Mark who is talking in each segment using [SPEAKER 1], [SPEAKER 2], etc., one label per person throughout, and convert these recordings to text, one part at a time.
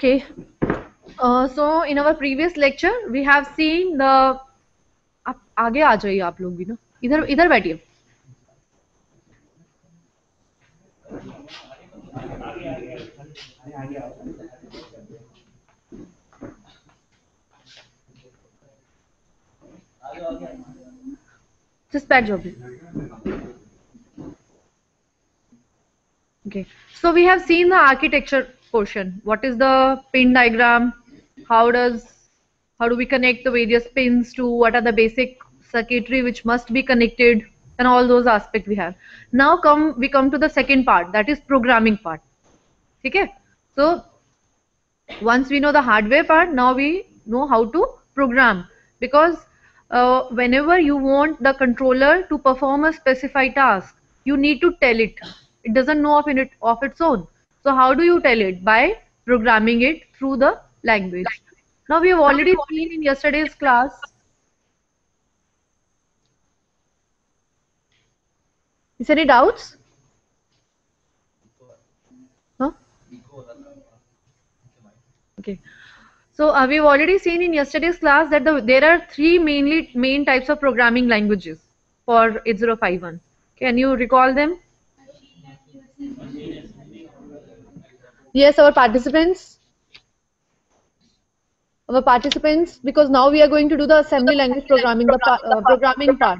[SPEAKER 1] Okay. So in our previous lecture we have seen the आप आगे आ जाइए आप लोग भी ना इधर इधर बैठिए just बैठ जाओ Okay, so we have seen the architecture portion. What is the pin diagram? How do we connect the various pins to what are the basic circuitry which must be connected and all those aspects we have. Now we come to the second part, that is programming part. Okay, so once we know the hardware part, now we know how to program, because whenever you want the controller to perform a specified task, you need to tell it. It doesn't know of its own. So how do you tell it? By programming it through the language. Now we have already seen in yesterday's class. Is there any doubts? Huh? Okay. So we've already seen in yesterday's class that there are three main types of programming languages for 8051. Can you recall them? Yes, our participants, because now we are going to do the assembly language programming, the programming part.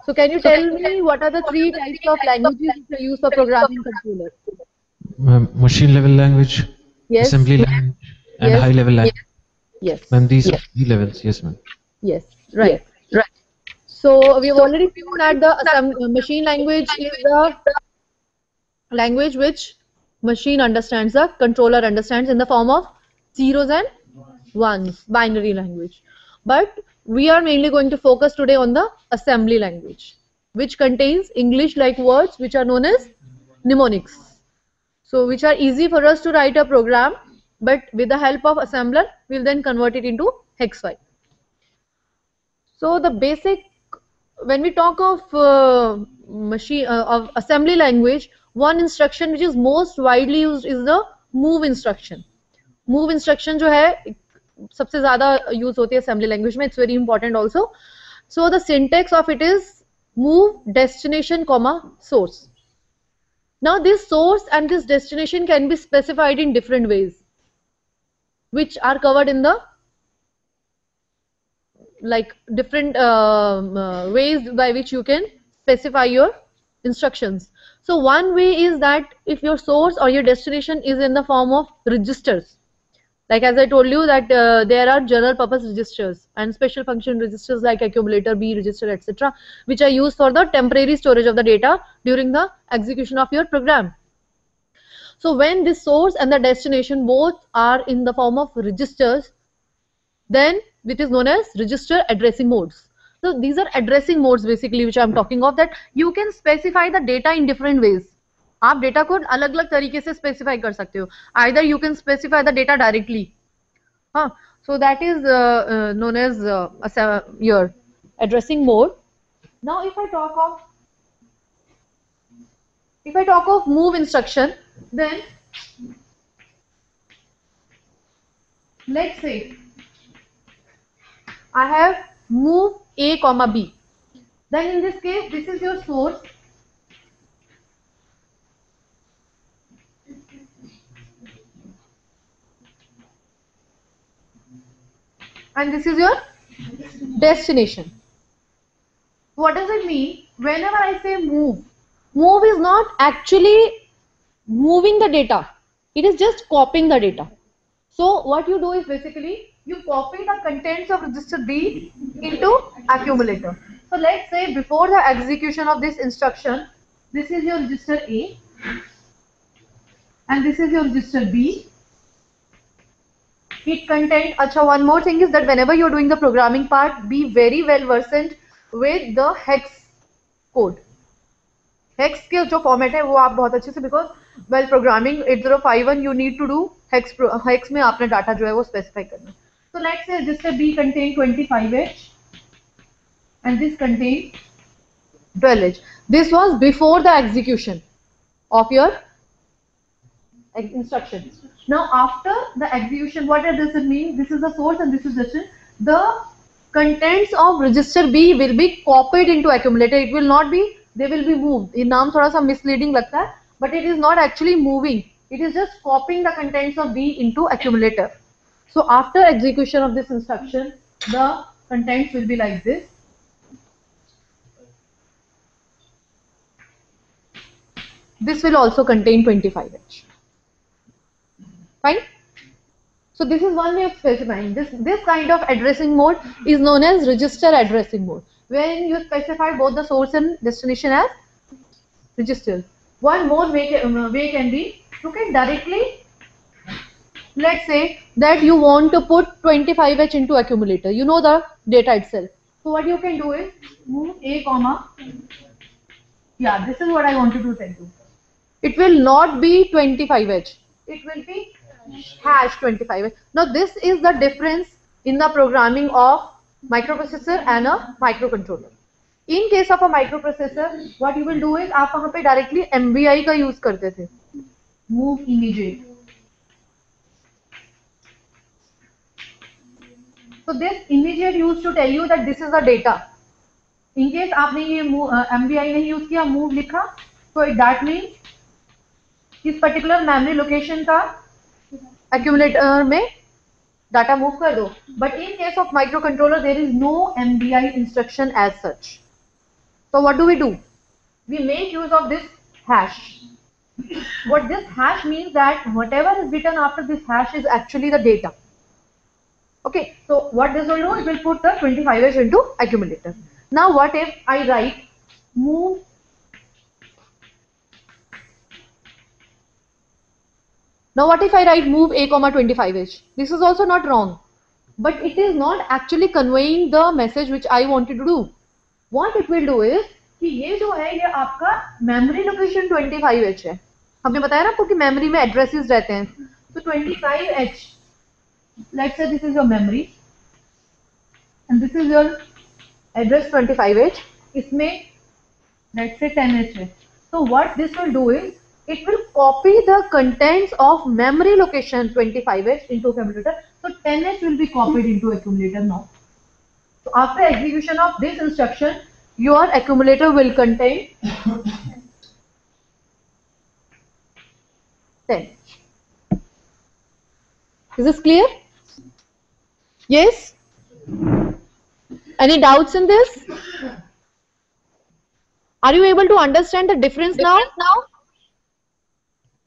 [SPEAKER 1] So can you tell me what are the three types of languages which are used for programming controller?
[SPEAKER 2] Machine level language,
[SPEAKER 1] yes,
[SPEAKER 2] assembly language, and
[SPEAKER 1] yes,
[SPEAKER 2] high level language.
[SPEAKER 1] Yes.
[SPEAKER 2] Ma'am, these are three levels. Yes, ma'am.
[SPEAKER 1] Yes, right. Right. So we have already seen that the machine language is the language which machine understands, the controller understands in the form of zeros and ones, binary language. But we are mainly going to focus today on the assembly language, which contains English-like words which are known as mnemonics. So which are easy for us to write a program, but with the help of assembler, we'll then convert it into hex file. So the basic, when we talk of of assembly language, one instruction which is most widely used is the move instruction. Move instruction जो है सबसे ज़्यादा use होती है assembly language में. It's very important also. So the syntax of it is move destination comma source. Now this source and this destination can be specified in different ways, which are covered in the different ways by which you can specify your instructions. So one way is that if your source or your destination is in the form of registers, like as I told you that there are general purpose registers and special function registers like accumulator, B register, etc., which are used for the temporary storage of the data during the execution of your program. So when the source and the destination both are in the form of registers, then which is known as register addressing modes. So these are addressing modes basically which I am talking of, that you can specify the data in different ways. आप data को अलग अलग तरीके से specify कर सकते हो. Either you can specify the data directly. So that is known as your addressing mode. Now if I talk of move instruction, then let's say I have move A comma B. Then in this case, this is your source. And this is your destination. What does it mean? Whenever I say move, move is not actually moving the data. It is just copying the data. So what you do is basically you copy the contents of register B into accumulator. So let's say before the execution of this instruction, this is your register A and this is your register B. It contained, one more thing is that whenever you're doing the programming part, be very well versed with the hex code. Hex के जो format है वो आप बहुत अच्छे से, because while programming 8051 you need to do hex में आपने data जो है वो specify करना. So let's say register B contain 25H and this contain 12H. This was before the execution of your instruction. Now after the execution, what does it mean? This is the source and this is destination. The contents of register B will be copied into accumulator. It will not be, they will be moved. ये नाम थोड़ा सा misleading लगता है, but it is not actually moving. It is just copying the contents of B into accumulator. So after execution of this instruction, the contents will be like this. This will also contain 25H. Fine. So this is one way of specifying. This kind of addressing mode is known as register addressing mode, when you specify both the source and destination as registers. One more way can be, you can directly, let's say that you want to put 25H into accumulator. You know the data itself. So what you can do is move A comma. Yeah, this is what I wanted to tell you. It will not be 25H. It will be hash 25H. Now this is the difference in the programming of microprocessor and a microcontroller. In case of a microprocessor, what you will do is आप वहाँ पे directly MBI का use करते थे. Move immediate. So this immediate used to tell you that this is the data. In case आपने ये MBI नहीं use किया, move लिखा, so that means इस पर्टिकुलर मेमोरी लोकेशन का एक्यूमुलेटर में डाटा मूव कर दो. But in case of micro controller there is no MBI instruction as such. So what do? We make use of this hash. What this hash means that whatever is written after this hash is actually the data. Okay, so what this will do, it will put the 25H into accumulator. Now what if I write move Now what if I write move A comma 25H? This is also not wrong, but it is not actually conveying the message which I wanted to do. What it will do is कि ये जो है ये आपका memory location 25H है. हमने बताया ना आपको कि memory में addresses रहते हैं. तो 25H, let's say this is your memory and this is your address 25H. इसमें let's say 10H है. So what this will do is it will copy the contents of memory location 25H into accumulator. So 10H will be copied into accumulator now. So after execution of this instruction, your accumulator will contain 10H. Is this clear? Yes? Any doubts in this? Are you able to understand the difference now?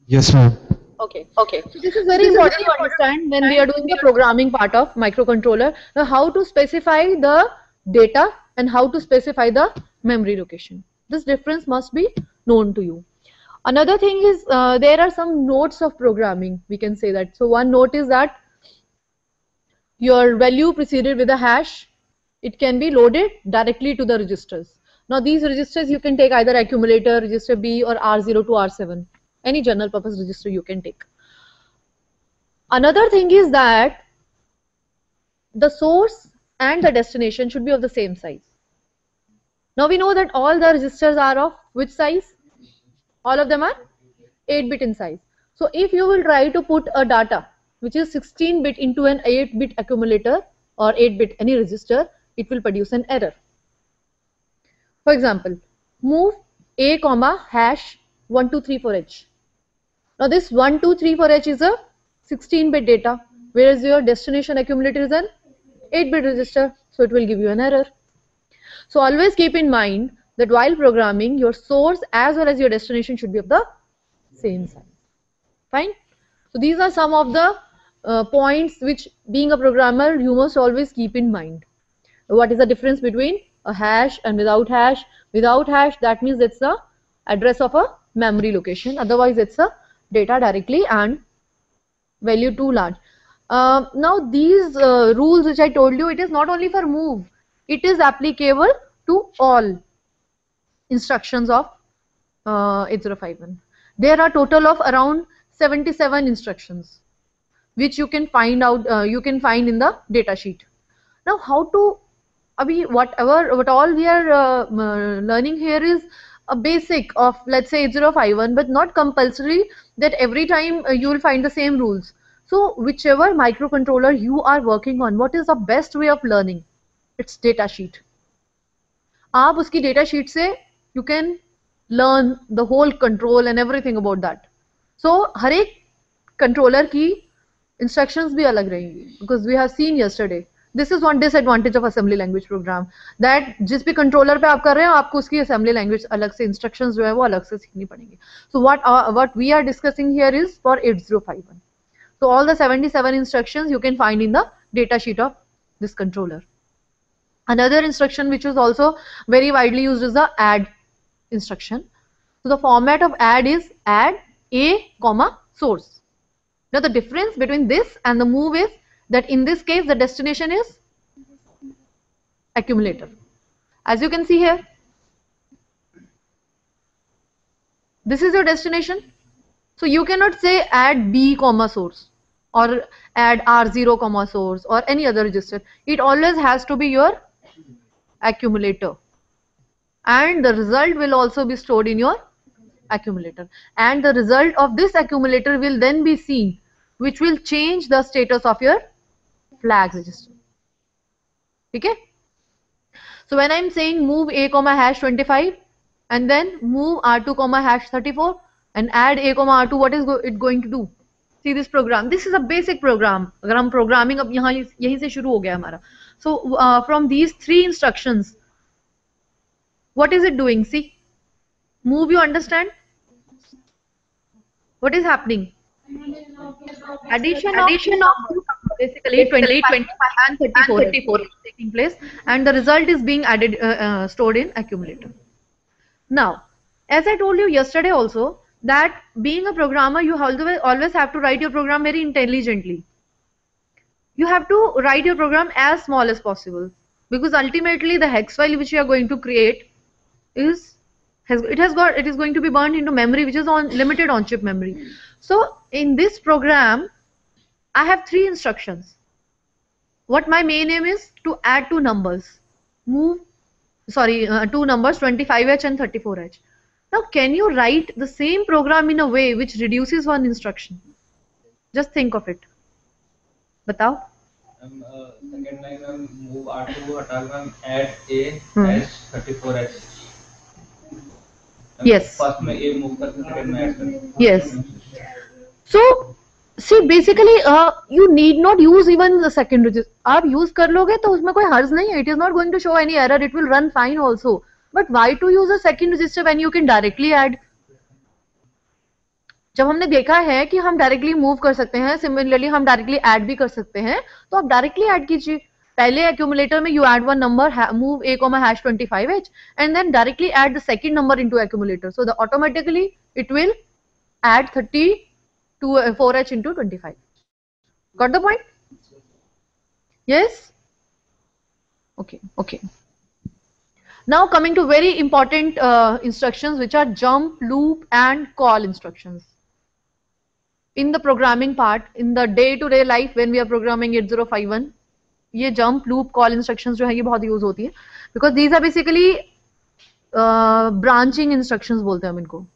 [SPEAKER 2] Yes, ma'am.
[SPEAKER 1] Okay. So this is very important to understand when we are doing the programming part of microcontroller. Now how to specify the data and how to specify the memory location. This difference must be known to you. Another thing is there are some nodes of programming. We can say that. So one note is that your value preceded with a hash. It can be loaded directly to the registers. Now these registers you can take either accumulator, register B or R0 to R7. Any general purpose register you can take. Another thing is that the source and the destination should be of the same size. Now we know that all the registers are of which size? All of them are 8-bit in size. So if you will try to put a data which is 16-bit into an 8-bit accumulator or 8-bit any register, it will produce an error. For example, move A comma hash 1234H. Now this 1234H is a 16-bit data, whereas your destination accumulator is an 8-bit register, so it will give you an error. So always keep in mind that while programming, your source as well as your destination should be of the same size. Fine. So these are some of the points which, being a programmer, you must always keep in mind. What is the difference between a hash and without hash? Without hash, that means it's the address of a memory location. Otherwise, it's a data directly and value too large. Now these rules which I told you, it is not only for move. It is applicable to all instructions of 8051. There are total of around 77 instructions which you can find out. You can find in the data sheet. Now how to, what all we are learning here is a basic of, let's say, 8051, but not compulsory that every time you will find the same rules. So whichever microcontroller you are working on, what is the best way of learning? It's data sheet. आप उसकी data sheet से you can learn the whole control and everything about that. So हर एक controller की instructions भी अलग रहेंगी, because we have seen yesterday. This is one disadvantage of assembly language program, that जिस भी controller पे आप कर रहे हो आपको उसकी assembly language अलग से, instructions जो है वो अलग से सीखनी पड़ेंगी. So what we are discussing here is for 8051. So all the 77 instructions you can find in the data sheet of this controller. Another instruction which is also very widely used is the add instruction. So the format of add is add a comma source. Now the difference between this and the move is that in this case the destination is accumulator. As you can see here, this is your destination. So you cannot say add b comma source or add r0 comma source or any other register. It always has to be your accumulator, and the result will also be stored in your accumulator, and the result of this accumulator will then be seen, which will change the status of your flag register. Okay? So when I'm saying move a comma hash 25 and then move r2 comma hash 34 and add a comma r2, what is it going to do? See this program. This is a basic program. अगर हम programming अब यहाँ यहीं से शुरू हो गया हमारा. So from these three instructions, what is it doing? See, move, you understand? What is happening? Addition of basically 25 and 34 is taking place, and the result is being added, stored in accumulator. Now, as I told you yesterday also, that being a programmer, you always have to write your program very intelligently. You have to write your program as small as possible, because ultimately the hex file which you are going to create is going to be burned into memory, which is limited on chip memory. So in this program I have three instructions. What my main aim is to add two numbers, two numbers 25H and 34H. Now can you write the same program in a way which reduces one instruction? Just think of it. बताओ.
[SPEAKER 3] Second line move R2 हटा के add A hash 34H.
[SPEAKER 1] Yes.
[SPEAKER 3] First में A move करके second में add करके.
[SPEAKER 1] Yes. So see, basically you need not use even the second register. आप use कर लोगे तो उसमें कोई हर्ज नहीं है. It is not going to show any error. It will run fine also. But why to use a second register when you can directly add? जब हमने देखा है कि हम डायरेक्टली मूव कर सकते हैं, सिमिलरली हम डायरेक्टली ऐड भी कर सकते हैं, तो आप डायरेक्टली ऐड कीजिए. पहले एक्यूमुलेटर में you add one number move a comma hash 25H and then directly add the second number into accumulator, so the automatically it will add 4H into 25. Got the point? Yes? Okay. Now coming to very important instructions, which are jump, loop and call instructions. In the programming part, in the day-to-day life when we are programming 8051, ये jump, loop, call instructions जो है ये बहुत use होती है, because these are basically branching instructions बोलते हैं हम इनको,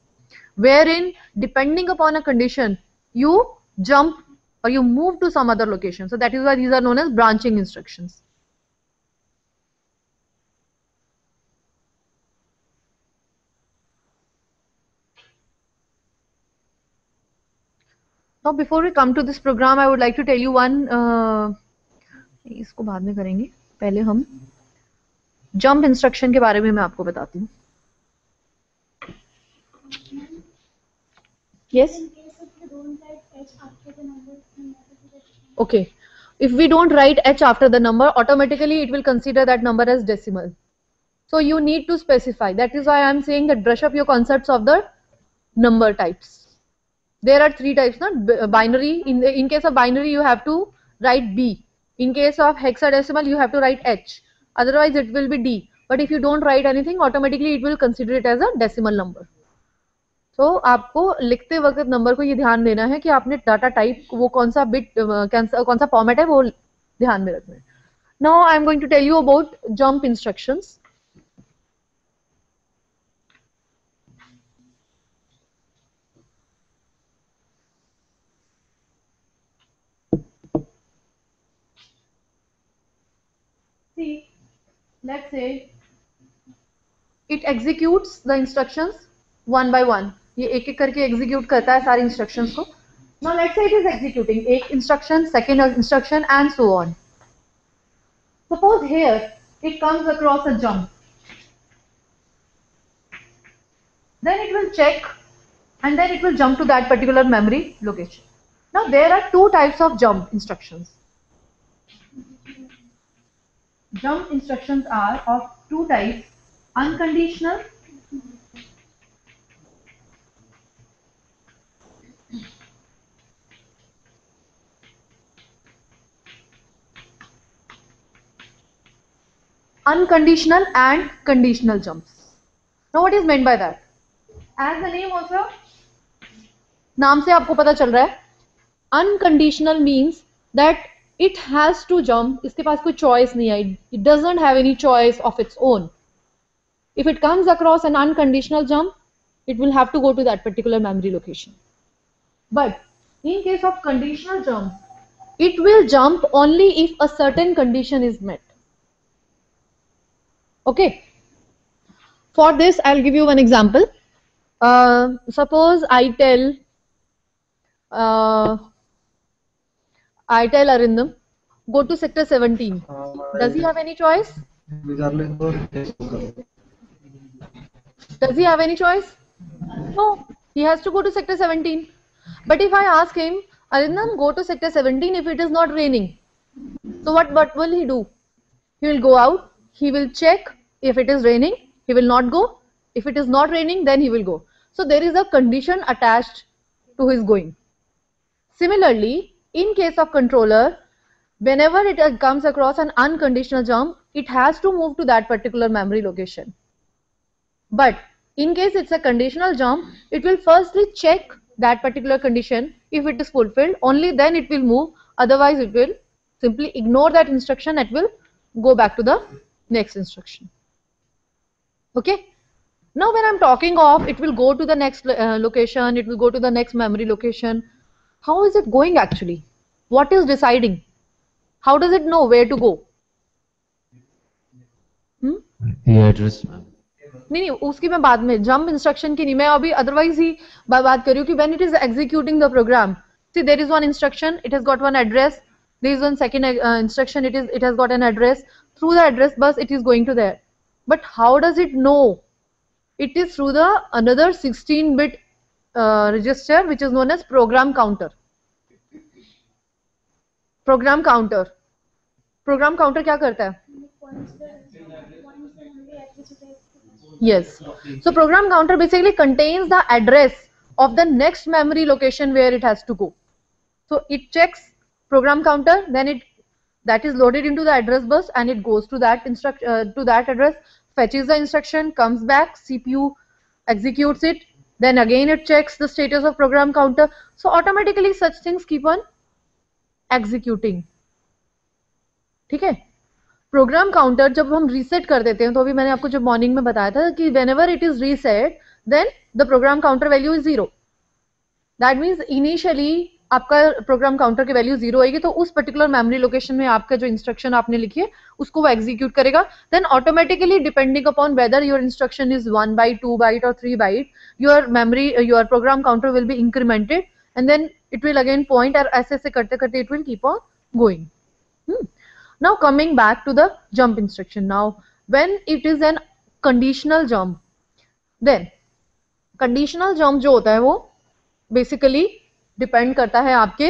[SPEAKER 1] wherein depending upon a condition you jump or you move to some other location. So that is why these are known as branching instructions. Now before we come to this program, I would like to tell you one, इसको बाद में करेंगे, पहले हम jump instruction के बारे में मैं आपको बताती हूँ. Yes? Okay. If we don't write H after the number, automatically it will consider that number as decimal. So you need to specify. That is why I am saying that brush up your concepts of the number types. There are three types, not binary. In case of binary, you have to write B. In case of hexadecimal, you have to write H. Otherwise, it will be D. But if you don't write anything, automatically it will consider it as a decimal number. So आपको लिखते वक्त number को ये ध्यान देना है कि आपने डाटा टाइप वो कौन सा बिट कौन सा फॉर्मेट है वो ध्यान में रखना है. Now I am going to tell you about jump instructions. let's say it executes the instructions one by one. ये एक एक करके execute करता है सारी instructions को. Now let's say it is executing एक instruction, second instruction and so on. Suppose here it comes across a jump. Then it will check and then it will jump to that particular memory location. Now there are two types of jump instructions. Jump instructions are of two types, unconditional and conditional jumps. Now what is meant by that? As the name also, नाम से आपको पता चल रहा है, unconditional means that it has to jump, इसके पास कोई choice नहीं है, it doesn't have any choice of its own. If it comes across an unconditional jump, it will have to go to that particular memory location. But in case of conditional jump, it will jump only if a certain condition is met. Okay. For this, I'll give you one example. Suppose I tell Arindam, go to sector 17. Does he have any choice? Does he have any choice? No. He has to go to sector 17. But if I ask him, Arindam, go to sector 17 if it is not raining. So what will he do? He will go out. He will check if it is raining. He will not go. If it is not raining, then he will go. So there is a condition attached to his going. Similarly, in case of controller, whenever it comes across an unconditional jump, it has to move to that particular memory location. But in case it's a conditional jump, it will firstly check that particular condition. If it is fulfilled, only then it will move. Otherwise, it will simply ignore that instruction. It will go back to the next instruction. Okay. Now when I'm talking of it will go to the next location, it will go to the next memory location. How is it going actually? What is deciding? How does it know where to go?
[SPEAKER 2] The address, ma'am.
[SPEAKER 1] नहीं उसकी मैं बाद में jump instruction की नहीं मैं अभी otherwise ही बात कर रही हूँ कि when it is executing the program, see there is one instruction, it has got one address, there is one second instruction, it has got an address. Through the address bus it is going to there. But how does it know? It is through the another 16-bit register which is known as program counter. Program counter क्या करता है? Yes. So program counter basically contains the address of the next memory location where it has to go. So it checks program counter, then that is loaded into the address bus and it goes to that address, fetches the instruction, comes back, CPU executes it, then again it checks the status of program counter. So automatically such things keep on executing. ठीक है? Program counter जब हम reset कर देते हैं तो अभी मैंने आपको जब मॉर्निंग में बताया था कि whenever it is reset then the program counter value is 0. That means initially आपका प्रोग्राम काउंटर की वैल्यू 0 आएगी तो उस पर्टिकुलर मेमोरी लोकेशन में आपका जो इंस्ट्रक्शन आपने लिखी है उसको वो एग्जीक्यूट करेगा. Then automatically depending upon whether your instruction is 1 byte 2 byte और 3 byte your program counter will be incremented and then it will again point और ऐसे ऐसे करते करते it will keep on going. Now coming back to the jump instruction. Now when it is an conditional jump, then conditional jump जो होता है वो basically depend करता है आपके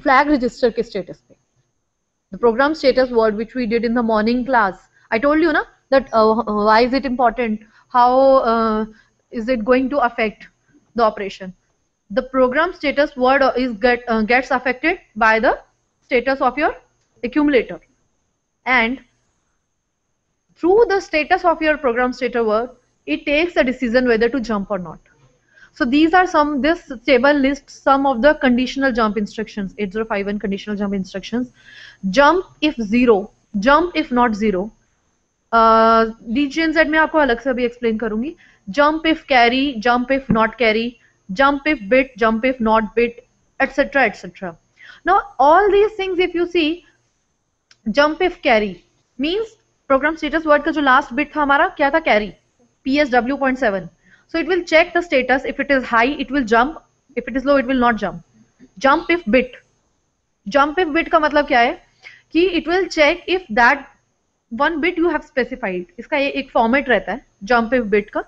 [SPEAKER 1] flag register के status पे. The program status word which we did in the morning class. I told you na that why is it important? How is it going to affect the operation? The program status word is gets affected by the status of your accumulator, and through the status of your program status word it takes a decision whether to jump or not. So these are this table lists some of the conditional jump instructions. 8051 conditional jump instructions. Jump if 0, jump if not 0. DGNZ में आपको अलग से अभी explain करूंगी. Jump if carry, jump if not carry, jump if bit, jump if not bit, etc. etc. Now all these things if you see, jump if carry means program status word का जो last bit था हमारा क्या था, carry, PSW.7. So it will check the status. If it is high, it will jump. If it is low, it will not jump. Jump if bit. Jump if bit का मतलब क्या है कि it will check if that one bit you have specified. इसका ये एक format रहता है jump if bit का.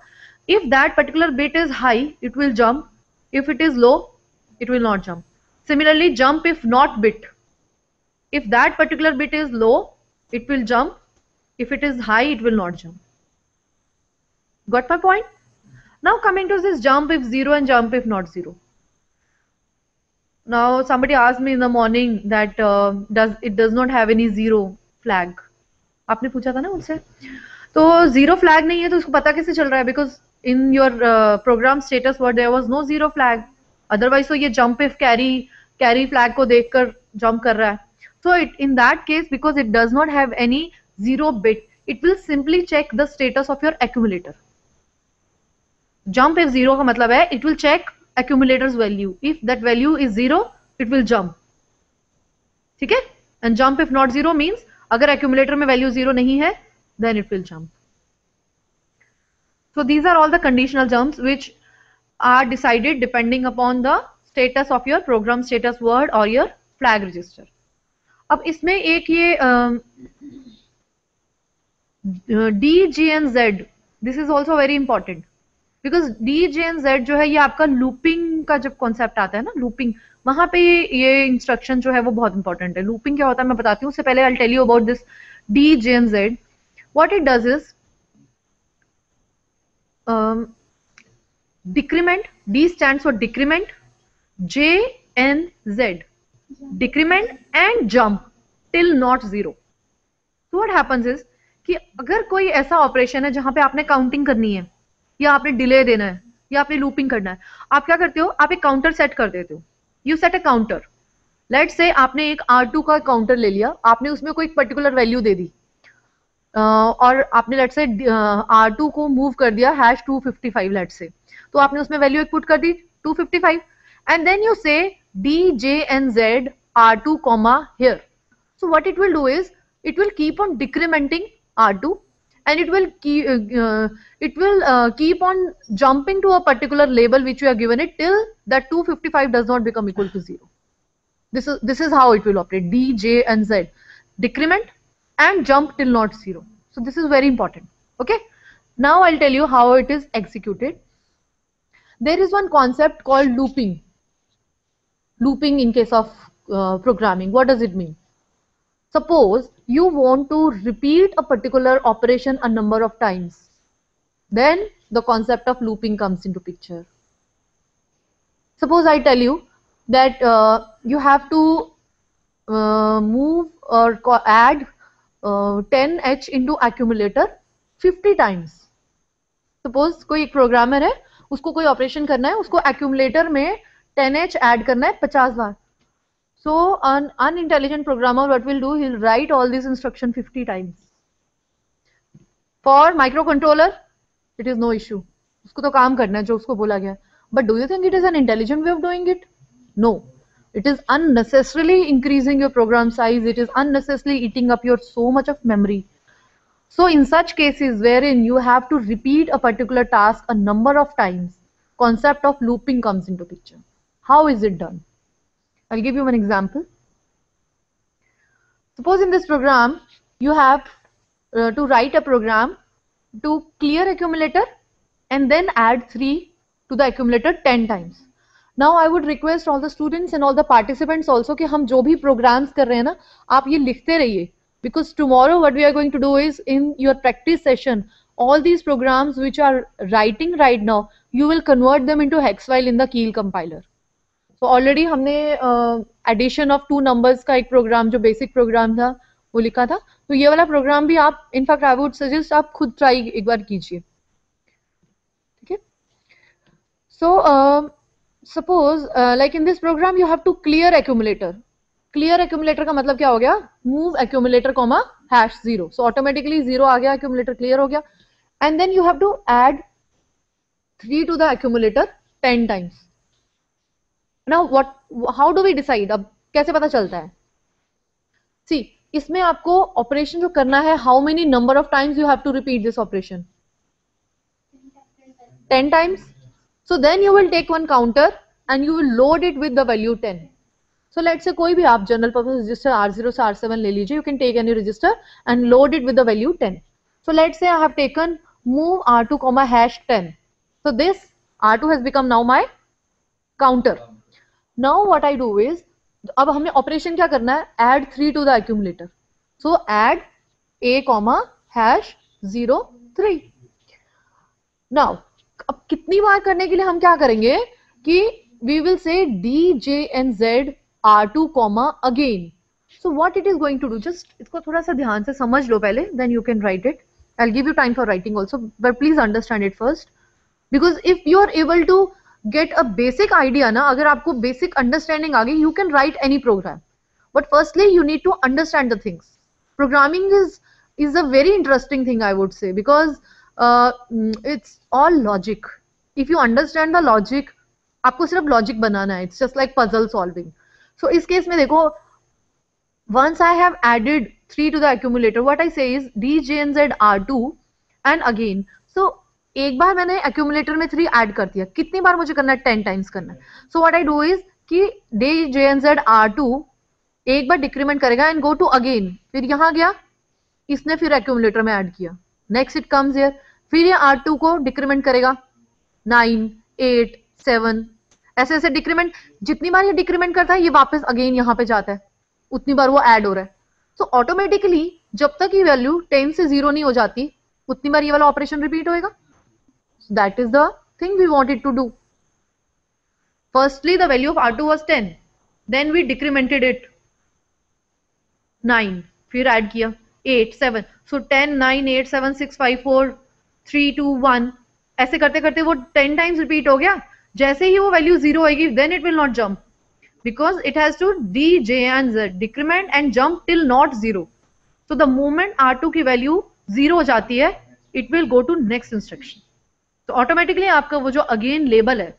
[SPEAKER 1] If that particular bit is high, it will jump. If it is low, it will not jump. Similarly, jump if not bit. If that particular bit is low, it will jump. If it is high, it will not jump. Got my point? Now coming to this jump if 0 and jump if not 0. Now somebody asked me in the morning that it does not have any 0 flag. आपने पूछा था ना मुझसे, तो 0 flag नहीं है तो उसको पता कैसे चल रहा है? Because in your program status word there was no 0 flag. Otherwise तो ये jump if carry flag को देखकर jump कर रहा है. So in that case, because it does not have any 0 bit, it will simply check the status of your accumulator. Jump if 0 का मतलब है it will check accumulator's value. If that value is 0, it will jump. ठीक है? And jump if not 0 means अगर accumulator में value 0 नहीं है, then it will jump. So these are all the conditional jumps which are decided depending upon the status of your program status word or your flag register. अब इसमें एक ये D, G and Z, this is also very important. Because D, J and Z जो है ये आपका looping का जब कॉन्सेप्ट आता है ना, लूपिंग, वहां पे ये इंस्ट्रक्शन जो है वो बहुत इंपॉर्टेंट है. लूपिंग क्या होता है मैं बताती हूँ, उससे पहले I tell you about this D, J and Z. What it does is decrement. D stands for decrement, J and Z decrement and jump till not 0. तो व्हाट हैपेंस इज कि अगर कोई ऐसा ऑपरेशन है जहां पे आपने काउंटिंग करनी है या आपने डिले देना है या आपने लूपिंग करना है, आप क्या करते हो, आप एक काउंटर सेट कर देते हो. You set a counter. Let's say आपने एक R2 का काउंटर ले लिया, आपने उसमें कोई पर्टिकुलर वैल्यू दे दी और आपने लेट्स से R2 को मूव कर दिया #255 लेट्स से, तो आपने उसमें वैल्यू एक पुट कर दी 255 एंड देन यू से D, J and Z R2 comma here. So what it will do is it will keep on decrementing R2 and it will keep on jumping to a particular label which you have given it till that 255 does not become equal to 0. This is how it will operate. D, J and Z decrement and jump till not 0. So this is very important. Okay. Now I'll tell you how it is executed. There is one concept called looping. Looping in case of programming. What does it mean? Suppose you want to repeat a particular operation a number of times. Then the concept of looping comes into picture. Suppose I tell you that you have to move or add 10H into accumulator 50 times. Suppose कोई एक programmer है, उसको कोई operation करना है, उसको accumulator में 10H add करना है 50 बार. So an unintelligent programmer, what will do? He'll write all these instruction 50 times. For microcontroller, it is no issue. उसको तो काम करना है जो उसको बोला गया. But do you think it is an intelligent way of doing it? No. It is unnecessarily increasing your program size. It is unnecessarily eating up your so much of memory. So in such cases wherein you have to repeat a particular task a number of times, concept of looping comes into picture. How is it done? I'll give you one example. Suppose in this program, you have to write a program to clear accumulator and then add 3 to the accumulator 10 times. Now I would request all the students and all the participants also कि हम जो भी programs कर रहे हैं ना, आप ये लिखते रहिए. Because tomorrow what we are going to do is in your practice session, all these programs which are writing right now, you will convert them into hex file in the Keel compiler. So already हमने addition of 2 numbers का एक program जो basic program था वो लिखा था. तो ये वाला program भी आप, in fact I would suggest आप खुद try एक बार कीजिए. ठीक है? So suppose like in this program you have to clear accumulator. Clear accumulator का मतलब क्या हो गया? Move accumulator comma #0. So automatically 0 आ गया, accumulator clear हो गया. And then you have to add 3 to the accumulator 10 times. Now how do we decide? अब कैसे पता चलता है? See, इसमें आपको ऑपरेशन जो करना है, how many number of times you have to repeat this operation? 10 times. So then you will take one counter and you will load it with the value 10. So let's say कोई भी आप general purpose register R0 से R7 ले लीजिए, you can take any register and load it with the value 10. So let's say I have taken move R2 comma hash 10. So this R2 has become now my counter. Now what I do is, अब हमें operation क्या करना है? Add 3 to the accumulator. So add a comma hash 0 3. Now अब कितनी बार करने के लिए हम क्या करेंगे कि we will say D, J and Z R2 comma again. So what it is going to do, just इसको थोड़ा सा ध्यान से समझ लो पहले, then you can write it. I'll give you time for writing also, but please understand it first, because if you are able to get a basic idea ना, अगर आपको basic understanding आ गई, you can write any program. But firstly you need to understand the things. Programming is a very interesting thing, I would say, because it's all logic. If you understand the logic, आपको सिर्फ logic बनाना है. It's just like puzzle solving. So इस case में देखो, once I have added 3 to the accumulator, what I say is D, J and Z R2 and again. So एक बार मैंने accumulator में 3 add कर दिया, कितनी बार मुझे करना है? 10 times करना है. So what I do is कि D, J and Z R2 एक बार decrement करेगा and go to again. फिर यहाँ गया, इसने फिर accumulator में add किया. Next it comes here. फिर ये R2 को डिक्रीमेंट करेगा 9, 8, 7, ऐसे ऐसे डिक्रीमेंट. जितनी बार ये डिक्रीमेंट करता है ये वापस अगेन यहाँ पे जाता है, उतनी बार वो ऐड हो रहा है. सो ऑटोमेटिकली जब तक ये वैल्यू 10 से 0 नहीं हो जाती, उतनी बार ये वाला ऑपरेशन रिपीट होएगा. That is the thing we wanted to do. Firstly the value of R2 was 10, then we decremented it 9, फिर ऐड किया 8, 7. सो 10, 9, 8, 7, 6, 5, 4, 3, 2, 1, ऐसे करते करते वो 10 टाइम्स रिपीट हो गया. जैसे ही वो वैल्यू 0 होगी, then it will not jump, because it has to D, J and Z decrement and jump till not 0. So the moment R2 की वैल्यू 0 हो जाती है, it will go to next instruction. तो ऑटोमेटिकली आपका वो जो again label है,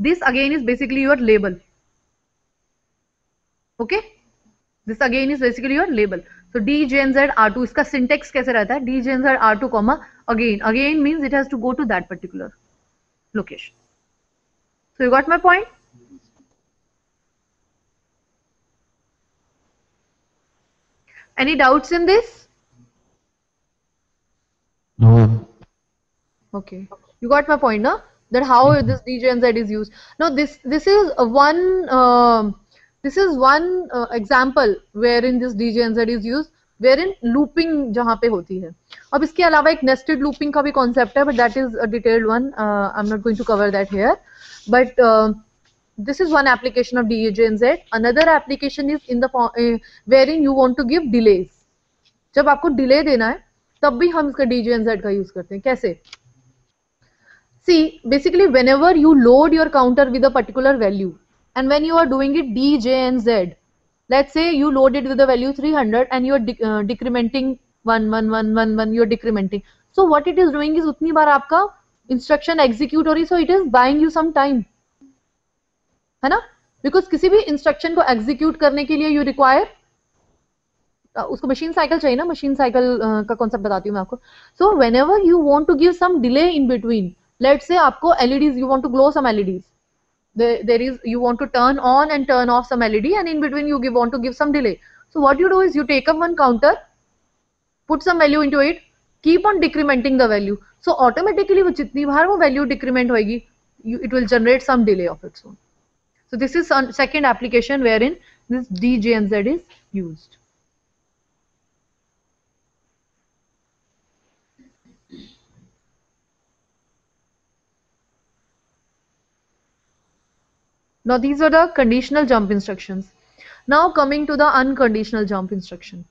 [SPEAKER 1] this again is basically your label. Okay, this again is basically your label. So D, J and Z R2, इसका syntax कैसे रहता है? D, J and Z R2 comma again. Again means it has to go to that particular location. So you got my point? Any doubts in this?
[SPEAKER 2] No.
[SPEAKER 1] Okay, you got my point, no? That how this D, J and Z is used. Now this is one example wherein this D, J and Z is used, wherein looping जहाँ पे होती है. अब इसके अलावा एक nested looping का भी concept है, but that is a detailed one. I'm not going to cover that here. But this is one application of D, J and Z. Another application is in the wherein you want to give delays. जब आपको delay देना है, तब भी हम इसका D, J and Z का use करते हैं. कैसे? See, basically whenever you load your counter with a particular value, and when you are doing it D, J and Z, let's say you loaded with the value 300 and you are decrementing 1, 1, 1, 1, 1, you are decrementing. So what it is doing is उतनी बार आपका instruction execute हो रही, so it is buying you some time, है ना? Because किसी भी instruction को execute करने के लिए you require उसको machine cycle चाहिए ना. machine cycle का concept बताती हूँ मैं आपको. So whenever you want to give some delay in between, let's say आपको LEDs, you want to glow some LEDs. There is, you want to turn on and turn off some LED, and in between you want to give some delay. So what you do is you take up one counter, put some value into it, keep on decrementing the value. So automatically वो जितनी बार वो value decrement होगी, it will generate some delay of its own. So this is second application wherein this D, J and Z is used. Now these are the conditional jump instructions. Now coming to the unconditional jump instruction.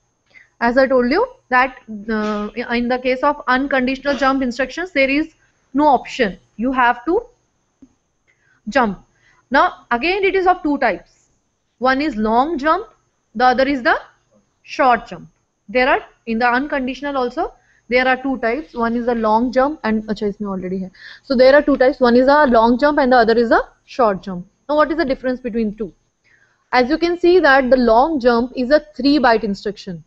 [SPEAKER 1] As I told you that in the case of unconditional jump instructions, there is no option. You have to jump. Now again it is of two types. One is long jump, the other is the short jump. There are, in the unconditional also, there are two types. One is a long jump and अच्छा इसमें already है. So there are two types. One is a long jump and the other is a short jump. Now what is the difference between two? As you can see that the long jump is a 3 byte instruction,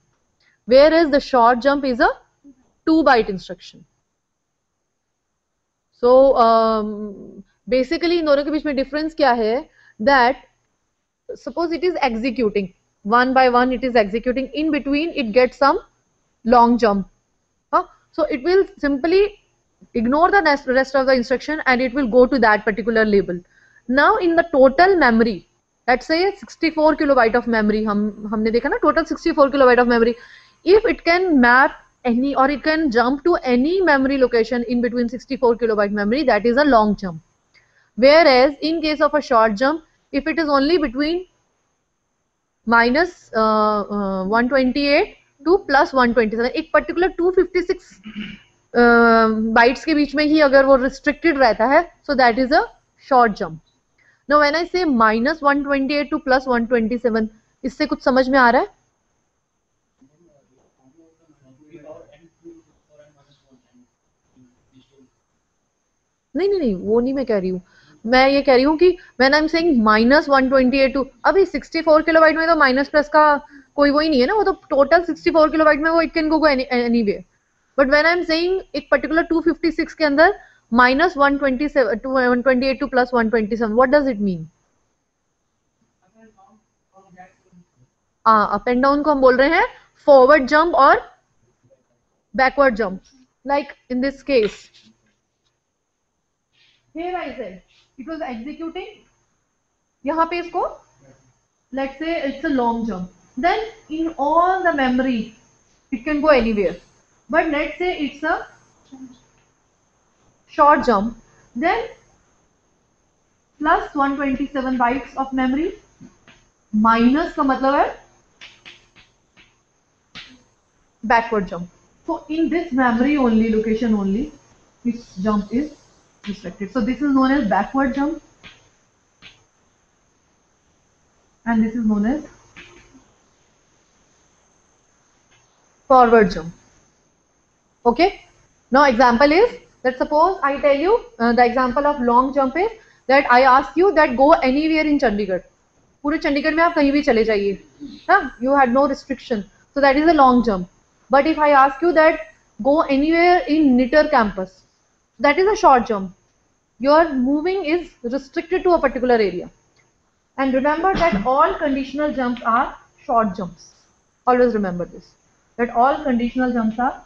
[SPEAKER 1] whereas the short jump is a 2 byte instruction. So basically इन दोनों के बीच में difference क्या है, that suppose it is executing one by one, it is executing, in between it gets some long jump, so it will simply ignore the rest of the instruction and it will go to that particular label. Now in the total memory, let's say 64 kilobyte of memory, हमने देखा ना, total 64 kilobyte of memory, if it can map any or it can jump to any memory location in between 64 kilobyte memory, that is a long jump. Whereas in case of a short jump, if it is only between minus 128 to plus 127, एक particular 256 bytes के बीच में ही अगर वो restricted रहता है, so that is a short jump. Now when I say minus 128 to plus 127, इससे कुछ समझ में आ रहा है? नहीं, वो नहीं मैं कह रही हूँ. मैं ये कह रही हूँ कि when I'm saying minus 128 to, अभी 64 किलोबाइट में तो माइनस प्लस का कोई वो ही नहीं है ना, वो तो टोटल 64 किलोबाइट में वो it can go anywhere. But when I'm saying एक particular 256 के अंदर minus 127 to 128 to plus 127, what does it mean? Up and down को हम बोल रहे हैं फॉरवर्ड जंप और backward jump. Like in this case, here I said it was executing, यहाँ पे इसको let's say it's a long jump, then in all the memory it can go anywhere, but let's say it's a short jump, then plus 127 bytes of memory, minus का मतलब है backward jump. So in this memory only location only this jump is restricted. So this is known as backward jump and this is known as forward jump. Okay. Now example is that suppose I tell you the example of long jump is that I ask you that go anywhere in Chandigarh. पूरे चंडीगढ़ में आप कहीं भी चले जाइए, हाँ, you had no restriction, so that is a long jump. But if I ask you that go anywhere in Nitter campus, that is a short jump. Your moving is restricted to a particular area. And remember that all conditional jumps are short jumps. Always remember this, that all conditional jumps are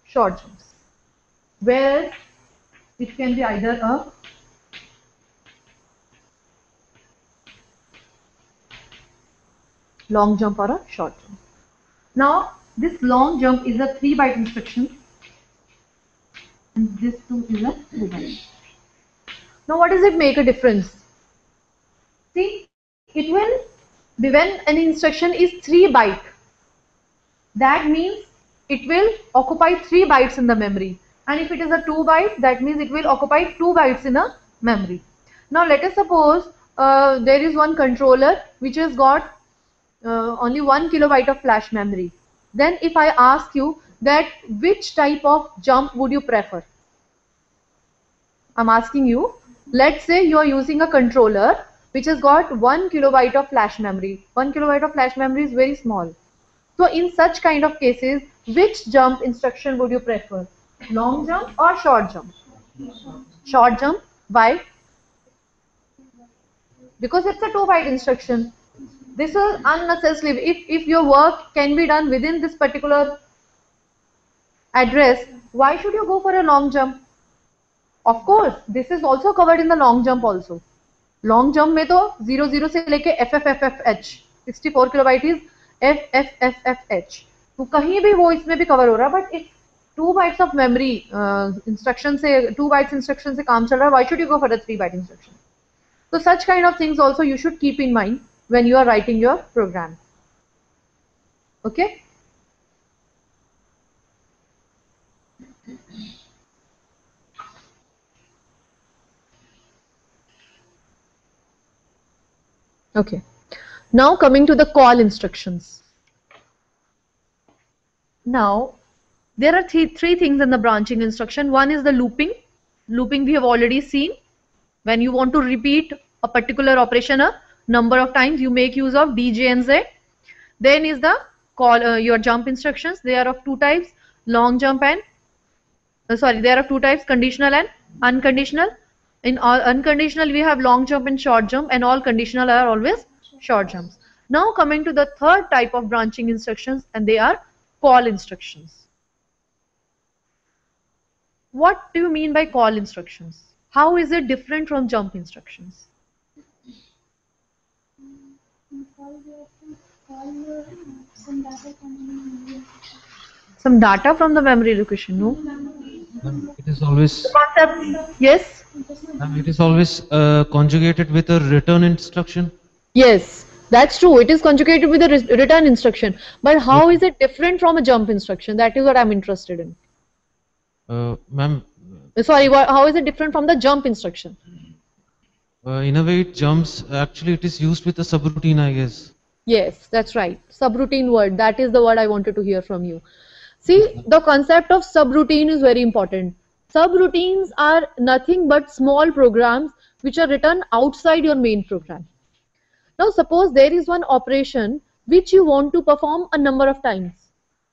[SPEAKER 1] short jumps. Whereas it can be either a long jump or a short jump. Now this long jump is a 3 byte instruction and this too is a 2 byte. Now what does it make a difference? See, it will be when an instruction is 3 byte, that means it will occupy 3 bytes in the memory, and if it is a 2 byte, that means it will occupy 2 bytes in a memory. Now let us suppose there is one controller which has got only 1 kilobyte of flash memory. Then if I ask you that which type of jump would you prefer? I'm asking you, let's say you are using a controller which has got 1 kilobyte of flash memory. 1 kilobyte of flash memory is very small. So in such kind of cases, which jump instruction would you prefer? Long jump or short jump? Short jump. Why? Because it's a 2 byte instruction. This is unnecessary. If your work can be done within this particular address, why should you go for a long jump? Of course, this is also covered in the long jump also. Long jump में तो 00 से लेके FFFFH 64 kilobyte is FFFFH, तो कहीं भी वो इसमें भी कवर हो रहा है. But if 2 bytes of memory instruction से 2 bytes इंस्ट्रक्शन से काम चल रहा है, why should you go for a 3 byte instruction? So such kind of things also you should keep in mind when you are writing your program. Okay. Okay. Now coming to the call instructions. Now there are three things in the branching instruction. One is the looping. Looping we have already seen. When you want to repeat a particular operation a number of times, you make use of D, J and Z. Then is the call your jump instructions. They are of two types, long jump and there are two types, conditional and unconditional. In all unconditional we have long jump and short jump, and all conditional are always short jumps. Now coming to the third type of branching instructions, and they are call instructions. What do you mean by call instructions? How is it different from jump instructions? Some data from the memory location, no?
[SPEAKER 2] It is always
[SPEAKER 1] Concept, yes?
[SPEAKER 2] it is always conjugated with a return instruction.
[SPEAKER 1] Yes, that's true. It is conjugated with a return instruction. But how is it different from a jump instruction? That is what I'm interested in.
[SPEAKER 2] Ma'am,
[SPEAKER 1] Sorry, how is it different from the jump instruction?
[SPEAKER 2] in a way it jumps. Actually, it is used with a subroutine, I guess.
[SPEAKER 1] Yes, that's right. Subroutine word. That is the word I wanted to hear from you. See, the concept of subroutine is very important. Subroutines are nothing but small programs which are written outside your main program. Now, suppose there is one operation which you want to perform a number of times.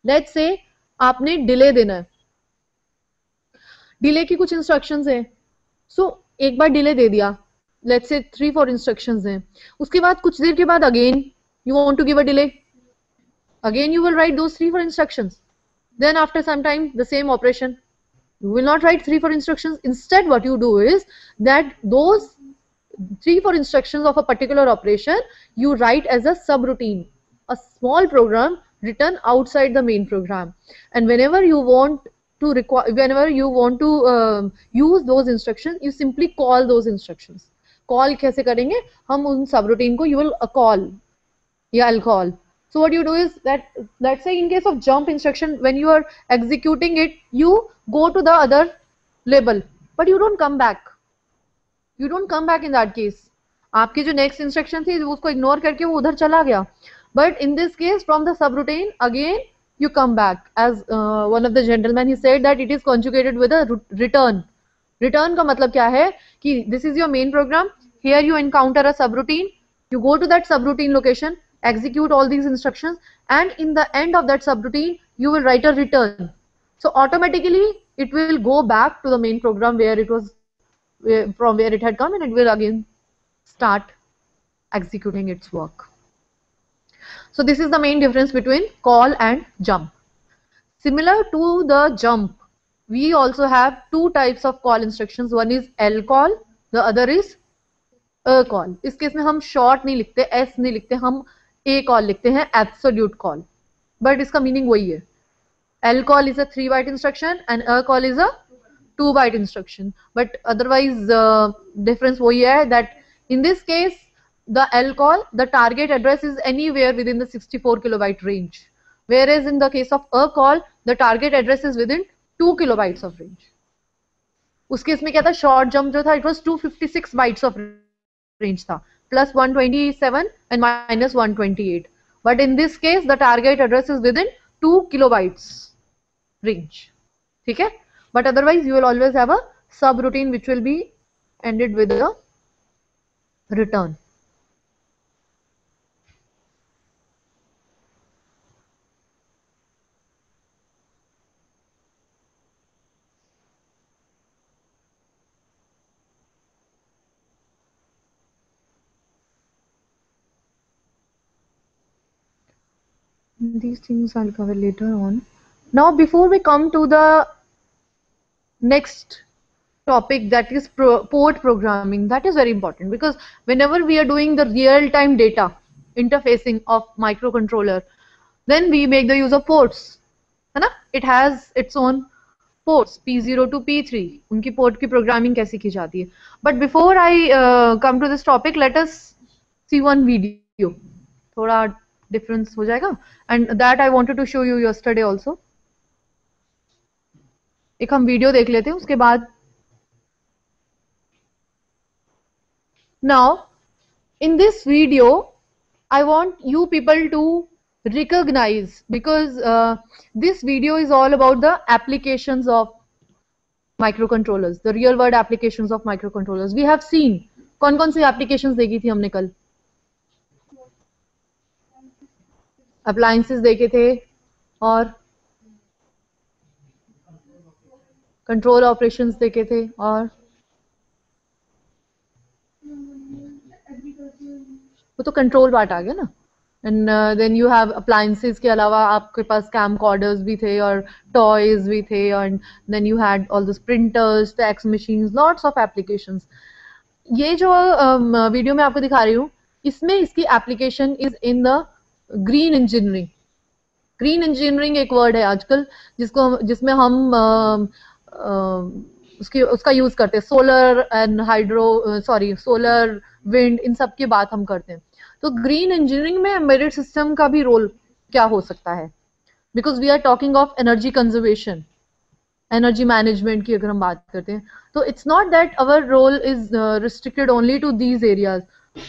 [SPEAKER 1] Let's say, आपने delay देना है. Delay की कुछ instructions हैं. So, एक बार delay दे दिया. Let's say 3-4 instructions हैं. उसके बाद कुछ देर के बाद again you want to give a delay. Again you will write those 3-4 instructions. Then after some time the same operation. You will not write 3-4 instructions. Instead what you do is that those 3-4 instructions of a particular operation you write as a subroutine, a small program written outside the main program. And whenever you want to use those instructions, you simply call those instructions. Call कैसे करेंगे? हम उन subroutine को you will call. Yeah, I'll call. So what you do is that, let's say in case of jump instruction, when you are executing it, you go to the other label, but you don't come back. You don't come back in that case. आपकी जो next instruction थी उसको ignore करके वो उधर चला गया. But in this case, from the subroutine, again you come back. As one of the gentlemen, he said that it is conjugated with a return. Return का मतलब क्या है कि this is your main program. Here you encounter a subroutine. You go to that subroutine location, execute all these instructions, and in the end of that subroutine you will write a return. So automatically it will go back to the main program where it was, from where it had come, and it will again start executing its work. So this is the main difference between call and jump. Similar to the jump, we also have two types of call instructions. One is L call, the other is A call. इस case में हम short नहीं लिखते, S नहीं लिखते, हम A call लिखते हैं, absolute call. But इसका meaning वही है. L call is a 3-byte instruction and A call is a 2-byte instruction. But otherwise difference वही है that in this case the L call, the target address is anywhere within the 64 kilobyte range. Whereas in the case of A call, the target address is within 2 kilobytes of range. उस case में क्या था, short jump जो था, it was 256 bytes of range था, plus 127 and minus 128. But in this case, the target address is within 2 kilobytes range. ठीक है? But otherwise, you will always have a subroutine which will be ended with a return. These things I'll cover later on. Now, before we come to the next topic, that is port programming, that is very important, because whenever we are doing the real-time data interfacing of microcontroller, then we make the use of ports. है ना? It has its own ports, P0 to P3. उनकी port की programming कैसे की जाती है. But before I come to this topic, let us see one video. थोड़ा difference हो जाएगा, and that I wanted to show you yesterday also. एक हम वीडियो देख लेते हैं उसके बाद. Now in this video I want you people to recognize, because this video is all about the applications of microcontrollers, the real world applications of microcontrollers. We have seen कौन कौन सी applications देखी थी हमने कल? अप्लायंसेस देखे थे और control operations देखे थे और वो तो कंट्रोल पार्ट आ गया ना. And then you have appliances के अलावा आपके पास कैमकॉर्डर्स भी थे और टॉयज भी थे और then you had all this printers, fax machines, lots of applications. ये जो वीडियो मैं आपको दिखा रही हूँ इसमें इसकी application is in the green engineering. Green engineering एक वर्ड है आजकल जिसमें हम उसका यूज करते हैं. सोलर एंड सोलर, विंड, इन सब की बात हम करते हैं. तो ग्रीन इंजीनियरिंग में एम्बेडेड सिस्टम का भी रोल क्या हो सकता है? Because we are talking of energy conservation, energy management की अगर हम बात करते हैं तो it's not that our role is restricted only to these areas.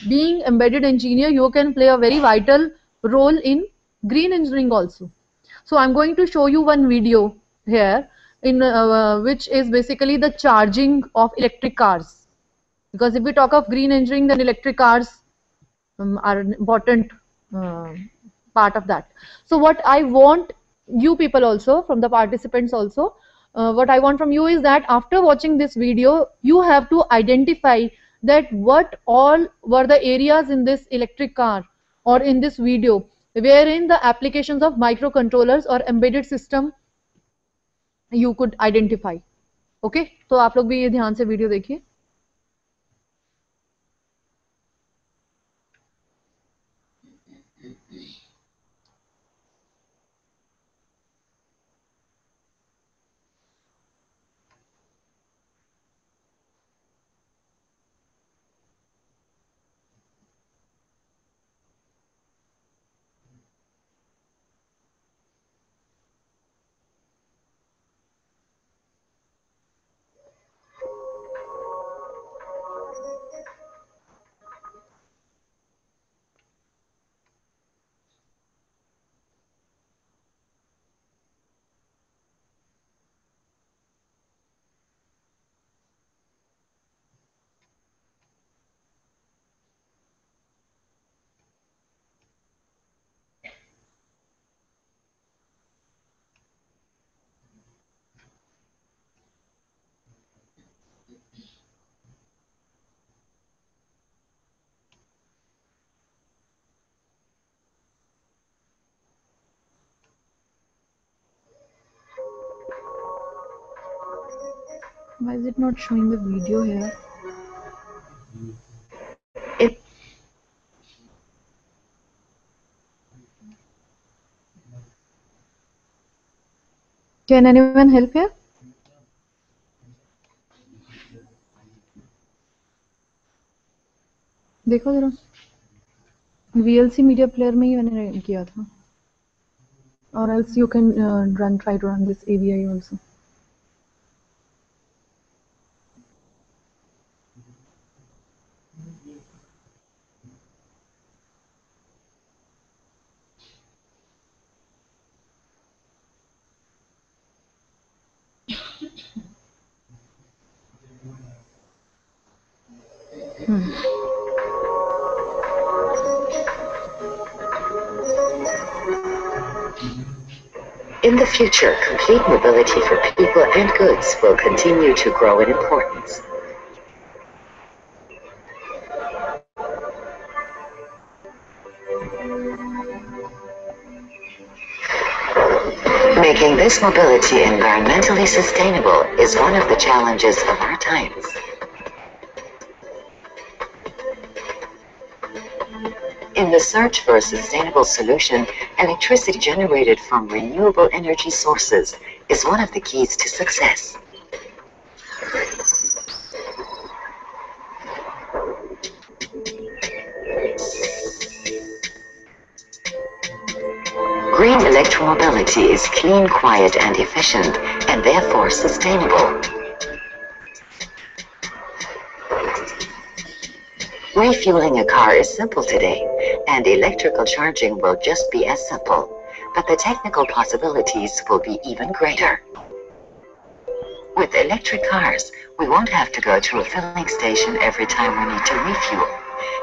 [SPEAKER 1] Being embedded engineer you can play a very vital role in green engineering also. So I'm going to show you one video here in which is basically the charging of electric cars, because if we talk of green engineering then electric cars are an important part of that. So what I want you people also, from the participants also, what I want from you is that after watching this video you have to identify that what all were the areas in this electric car or in this video wherein the applications of microcontrollers or embedded system you could identify. Okay, तो आप लोग भी ये ध्यान से video देखिए. Why is it not showing the video here? Can anyone help here? देखो जरा, VLC मीडिया प्लेयर में ही मैंने किया था, or else you can try to run this AVI also.
[SPEAKER 4] In the future, complete mobility for people and goods will continue to grow in importance. Making this mobility environmentally sustainable is one of the challenges of our times. In the search for a sustainable solution, electricity generated from renewable energy sources is one of the keys to success. Green electromobility is clean, quiet, and efficient, and therefore sustainable. Refueling a car is simple today, and electrical charging will just be as simple, but the technical possibilities will be even greater. With electric cars, we won't have to go to a filling station every time we need to refuel.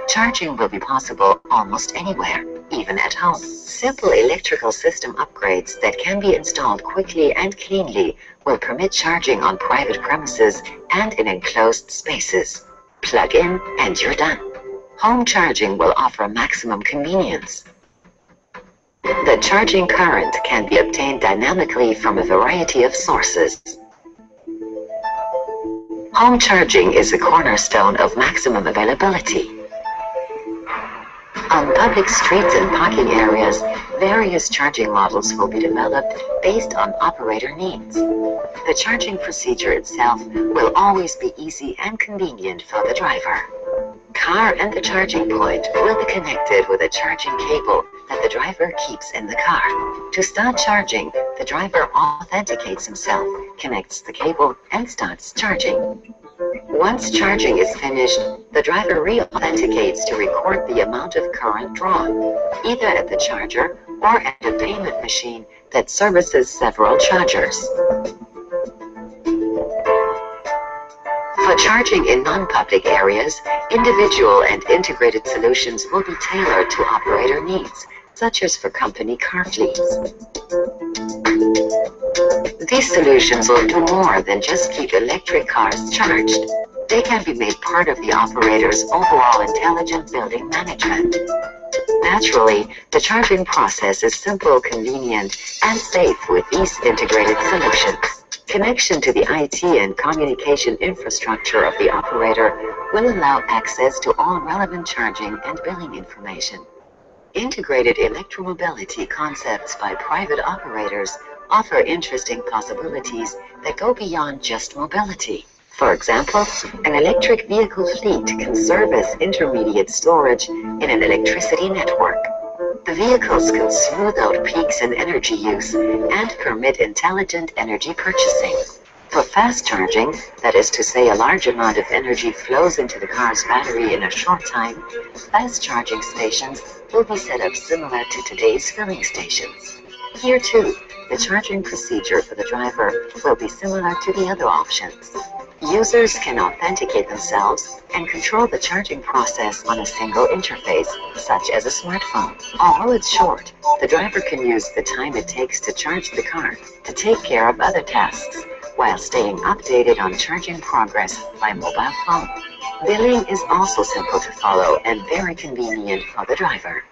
[SPEAKER 4] Charging will be possible almost anywhere, even at home. Simple electrical system upgrades that can be installed quickly and cleanly will permit charging on private premises and in enclosed spaces. Plug in and you're done. Home charging will offer maximum convenience. The charging current can be obtained dynamically from a variety of sources. Home charging is a cornerstone of maximum availability. On public streets and parking areas, various charging models will be developed based on operator needs. The charging procedure itself will always be easy and convenient for the driver. Car and the charging point will be connected with a charging cable that the driver keeps in the car. To start charging, the driver authenticates himself, connects the cable, and starts charging. Once charging is finished, the driver re-authenticates to record the amount of current drawn, either at the charger or at a payment machine that services several chargers. For charging in non-public areas, individual and integrated solutions will be tailored to operator needs, such as for company car fleets. These solutions will do more than just keep electric cars charged. They can be made part of the operator's overall intelligent building management. Naturally, the charging process is simple, convenient, and safe with these integrated solutions. Connection to the IT and communication infrastructure of the operator will allow access to all relevant charging and billing information. Integrated electromobility concepts by private operators offer interesting possibilities that go beyond just mobility. For example, an electric vehicle fleet can serve as intermediate storage in an electricity network. The vehicles can smooth out peaks in energy use and permit intelligent energy purchasing. For fast charging, that is to say a large amount of energy flows into the car's battery in a short time, fast charging stations will be set up similar to today's filling stations. Here too, the charging procedure for the driver will be similar to the other options. Users can authenticate themselves and control the charging process on a single interface, such as a smartphone. Although it's short, the driver can use the time it takes to charge the car to take care of other tasks, while staying updated on charging progress by mobile phone. Billing is also simple to follow and very convenient for the driver.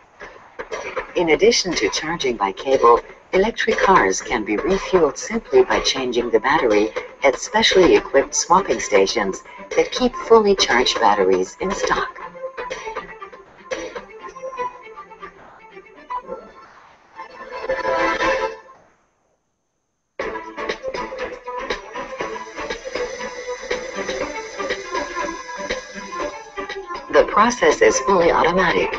[SPEAKER 4] In addition to charging by cable, electric cars can be refueled simply by changing the battery at specially equipped swapping stations that keep fully charged batteries in stock. The process is fully automatic.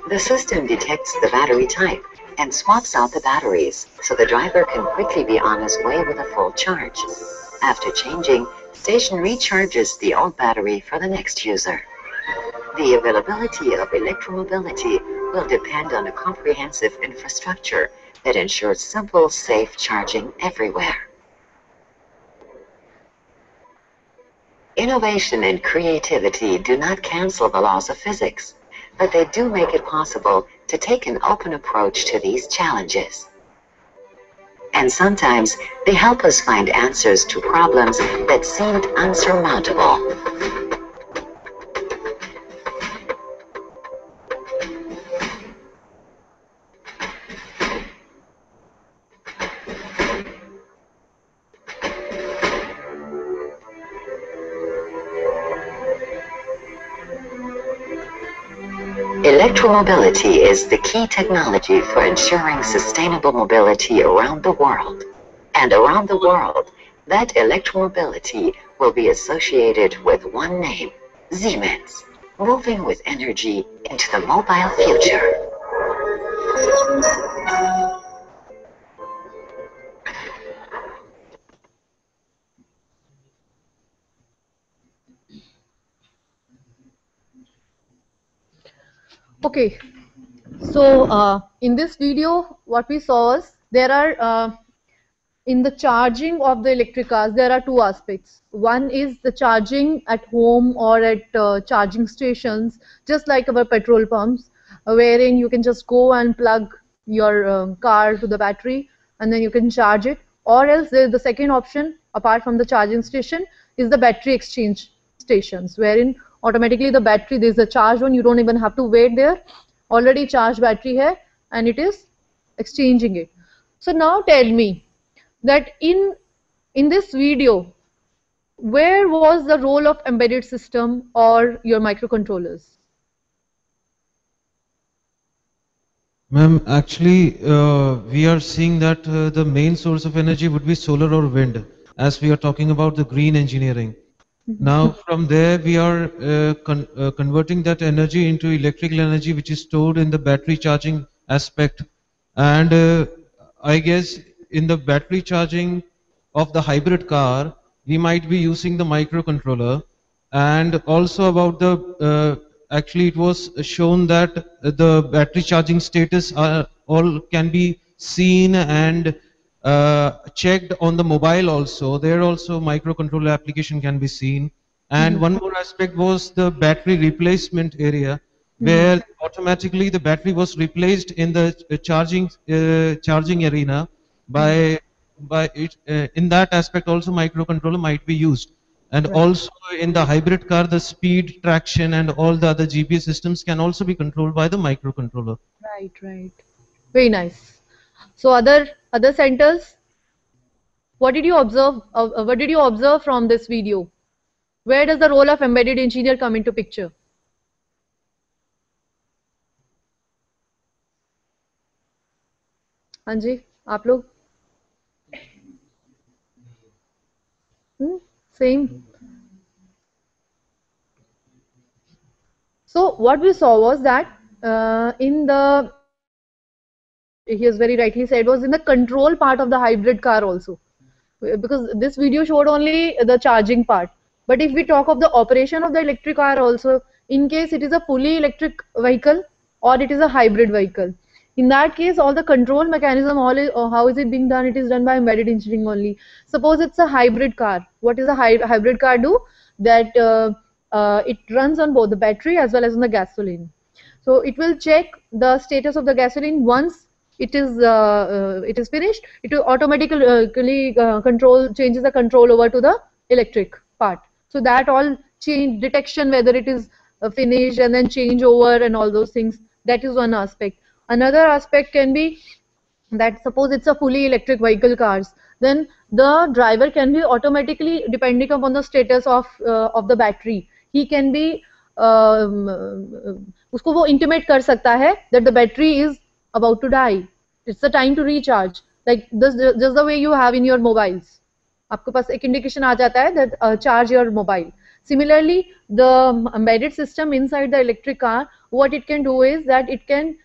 [SPEAKER 4] The system detects the battery type and swaps out the batteries so the driver can quickly be on his way with a full charge. After changing, station recharges the old battery for the next user. The availability of electromobility will depend on a comprehensive infrastructure that ensures simple, safe charging everywhere. Innovation and creativity do not cancel the laws of physics, but they do make it possible to take an open approach to these challenges. And sometimes they help us find answers to problems that seemed unsurmountable. Electromobility is the key technology for ensuring sustainable mobility around the world. And around the world, that electromobility will be associated with one name, Siemens, moving with energy into the mobile future.
[SPEAKER 1] Okay, so in this video, what we saw is there are in the charging of the electric cars, there are two aspects. One is the charging at home or at charging stations, just like our petrol pumps, wherein you can just go and plug your car to the battery and then you can charge it. Or else the second option, apart from the charging station, is the battery exchange stations, wherein automatically the battery, there is a charged one, you don't even have to wait there, already charged battery hai, and it is exchanging it. So now tell me that in this video, where was the role of embedded system or your microcontrollers?
[SPEAKER 2] Ma'am, actually, we are seeing that the main source of energy would be solar or wind, as we are talking about the green engineering. Now, from there, we are converting that energy into electrical energy, which is stored in the battery charging aspect. And I guess in the battery charging of the hybrid car, we might be using the microcontroller. And also about the, actually it was shown that the battery charging status all can be seen and checked on the mobile also. There also microcontroller application can be seen. And one more aspect was the battery replacement area, where automatically the battery was replaced in the charging arena by it. In that aspect also microcontroller might be used. And also in the hybrid car, the speed, traction, and all the other GPS systems can also be controlled by the microcontroller.
[SPEAKER 1] Right, right. Very nice. So other centers, what did you observe? What did you observe from this video? Where does the role of embedded engineer come into picture? हाँ जी, आप लोग? Same. So what we saw was that in the, he is very right, he said, was in the control part of the hybrid car also, because this video showed only the charging part. But if we talk of the operation of the electric car also, in case it is a fully electric vehicle or it is a hybrid vehicle, in that case all the control mechanism, how is it being done? It is done by embedded engineering only. Suppose it's a hybrid car. What is a hybrid car do? That it runs on both the battery as well as on the gasoline. So it will check the status of the gasoline. Once it is finished, it will automatically changes the control over to the electric part. So that all change detection, whether it is finished and then change over and all those things, that is one aspect. Another aspect can be that suppose it's a fully electric vehicle cars, then the driver can be automatically, depending upon the status of the battery, he can be उसको वो intimate कर सकता है that the battery is about to die. It's the time to recharge. Like this, just the way you have in your mobiles. आपके पास एक indication आ जाता है that charge your mobile. Similarly, the embedded system inside the electric car, what it can do is that it can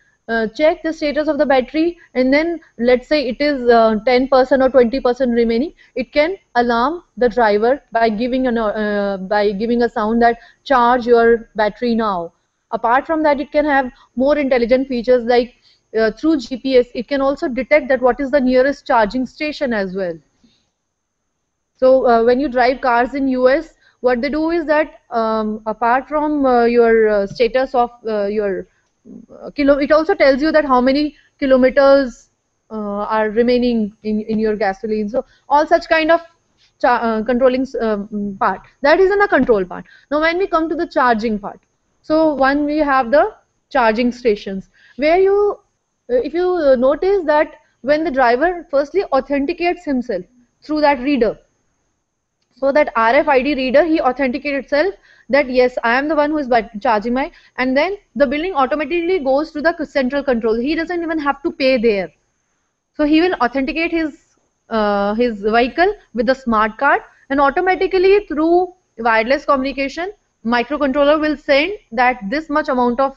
[SPEAKER 1] check the status of the battery, and then let's say it is 10% or 20% remaining, it can alarm the driver by giving a sound that charge your battery now. Apart from that, it can have more intelligent features like through GPS, it can also detect that what is the nearest charging station as well. So when you drive cars in US, what they do is that apart from your status of your it also tells you that how many kilometers are remaining in your gasoline. So all such kind of controlling part, that is in the control part. Now when we come to the charging part, so one, we have the charging stations where you if you notice that when the driver firstly authenticates himself through that reader, so that RFID reader, he authenticates itself that yes, I am the one who is charging my, and then the billing automatically goes to the central control. He doesn't even have to pay there. So he will authenticate his vehicle with the smart card, and automatically through wireless communication, microcontroller will send that this much amount of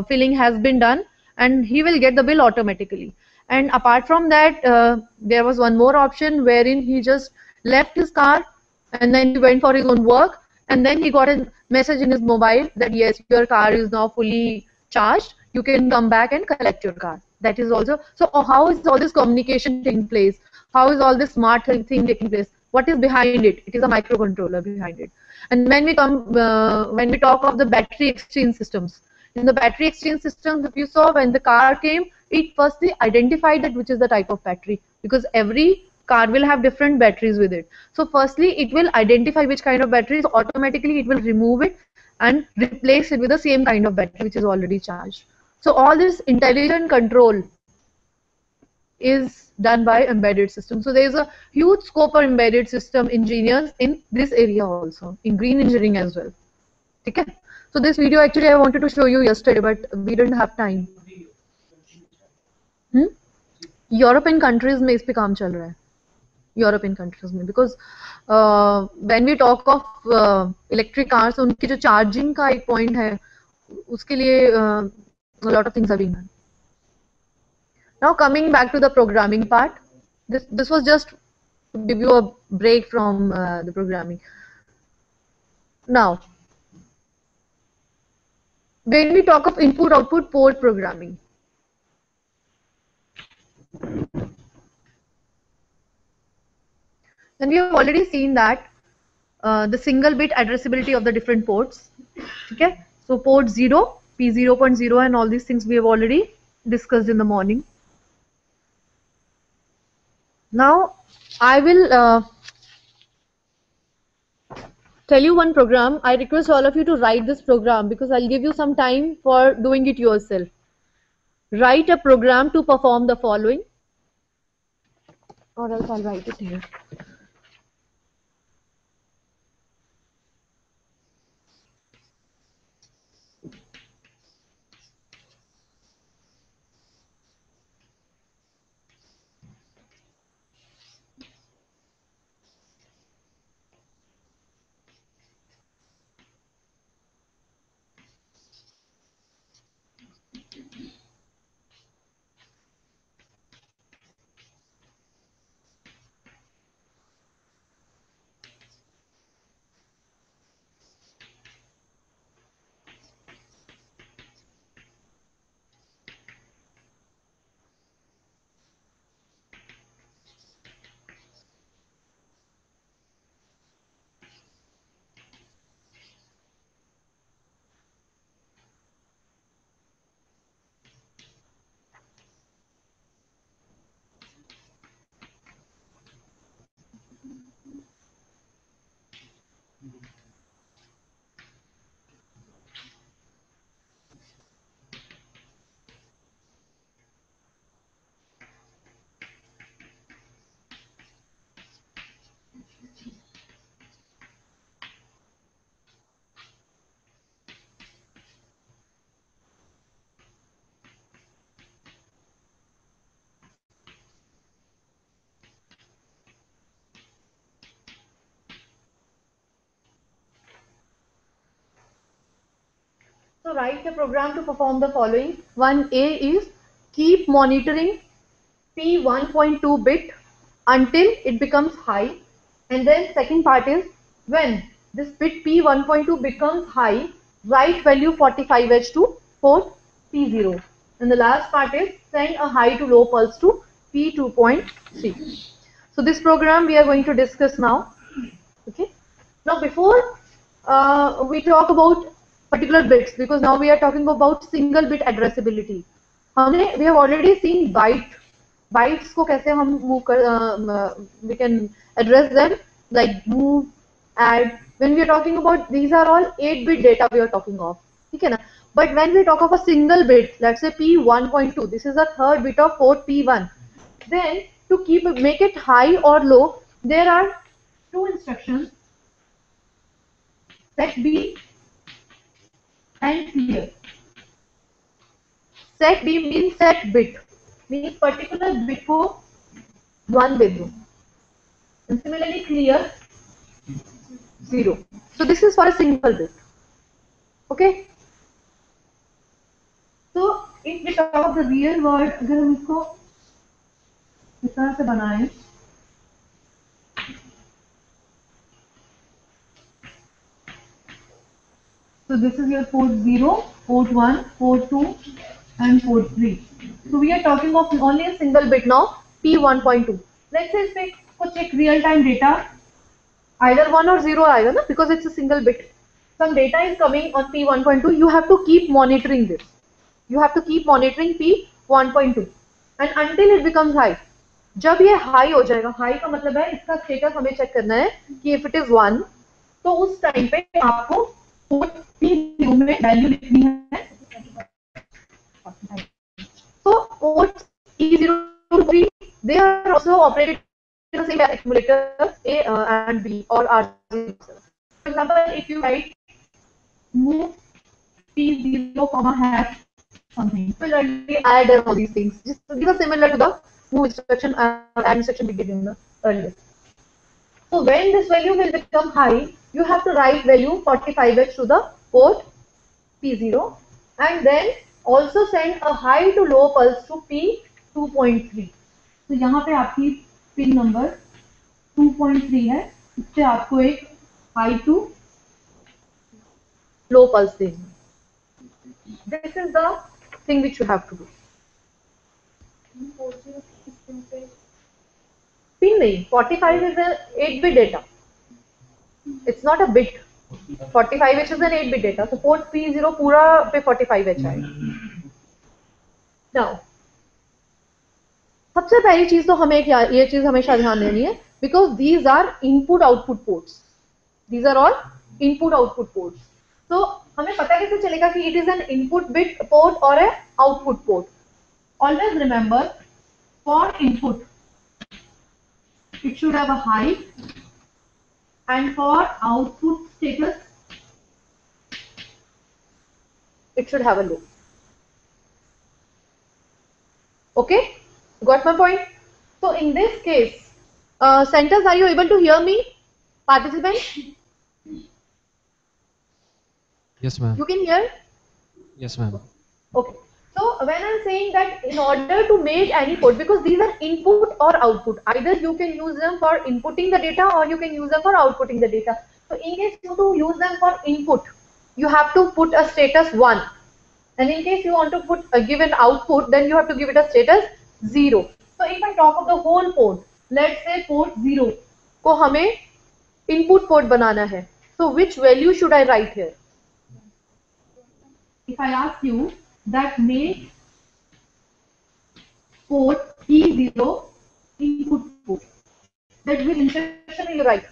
[SPEAKER 1] filling has been done, and he will get the bill automatically. And apart from that, there was one more option wherein he just left his car and then he went for his own work, and then he got a message in his mobile that yes, your car is now fully charged, you can come back and collect your car. That is also, so how is all this communication taking place? how is all this smart thing taking place? What is behind it? It is a microcontroller behind it. And when we talk of the battery exchange systems, in the battery exchange systems, if you saw when the car came, it firstly identified that which is the type of battery, because every car will have different batteries with it. So firstly, it will identify which kind of batteries. Automatically, it will remove it and replace it with the same kind of battery which is already charged. So all this intelligent control is done by embedded systems. So there is a huge scope for embedded system engineers in this area also, in green engineering as well. Okay? So this video actually I wanted to show you yesterday, but we didn't have time. European countries में इस पे काम चल रहा है. European countries में, because when we talk of electric cars, उनकी जो charging का एक point है, उसके लिए a lot of things are being done. Now coming back to the programming part, this was just to give you a break from the programming. Now, when we talk of input-output port programming, then we have already seen that the single bit addressability of the different ports. Okay, so port 0, P0.0 and all these things we have already discussed in the morning. Now I will tell you one program. I request all of you to write this program because I'll give you some time for doing it yourself. Write a program to perform the following, or else I'll write it here. So write the program to perform the following. 1A is keep monitoring P1.2 bit until it becomes high, and then second part is when this bit P1.2 becomes high, write value 45H to port P0, and the last part is send a high to low pulse to P2.3. So this program we are going to discuss now. Okay. Now before we talk about particular bits, because now we are talking about single bit addressability. We have already seen bytes को कैसे हम move we can address them, like move, add. When we are talking about, these are all 8-bit data we are talking of. Okay, na? But when we talk of a single bit, let's say P1.2, this is the third bit of port P1. Then to make it high or low, there are two instructions: set B and clear. Set B means set bit, means particular bit को one दे दो, and similarly clear 0. So this is for a single bit. Okay. So if we talk of the real world, अगर हम इसको इस तरह से बनाएं, so this is your port 0, port 1, port 2 and port 3. So we are talking of only a single bit now, P1.2. let's say इसमें कुछ एक real time data either 1 or 0 आएगा ना, because it's a single bit. Some data is coming on P1.2. You have to keep monitoring this. You have to keep monitoring P1.2 and until it becomes high. जब ये high हो जाएगा, high का मतलब है इसका स्टेटस हमें check करना है कि इफ इट इज 1, तो उस टाइम पे आपको पोर्ट P0 में वैल्यू लिखनी है. So ports E0 to 3, they are also operated in the same accumulator A and B or R0. For example, if you write move P0 comma hash something, similarly add and all these things. These are similar to the move instruction and add instruction we did in the earlier. So when this value will become high, you have to write value 45h to the port P0 and then also send a high to low pulse to P2.3. तो यहाँ पे आपकी pin number 2.3 है, इससे आपको एक high to low pulse देनी है. This is the thing which you have to do. Pin नहीं, 45 is an 8-bit data. It's not a bit. 45H is an 8-bit data. So port P0 पूरा पे 45H आएगा. Now, सबसे पहली चीज तो हमें ये चीज हमेशा ध्यान देनी है, because these are input output ports. These are all input output ports. So हमें पता कैसे चलेगा कि it is an input bit port or a output port? Always remember, for input it should have a high and for output status it should have a low. Okay, got my point? So in this case, centers, are you able to hear me, participants?
[SPEAKER 2] Yes, ma'am.
[SPEAKER 1] You can hear?
[SPEAKER 2] Yes, ma'am.
[SPEAKER 1] Okay. So when I'm saying that in order to make any port, because these are input or output, either you can use them for inputting the data or you can use them for outputting the data. So in case you want to use them for input, you have to put a status 1. And in case you want to put give an output, then you have to give it a status 0. So if I talk of the whole port, let's say port 0 को हमें input port बनाना है. So which value should I write here? If I ask you that make port P0 input port, that which instruction will you write?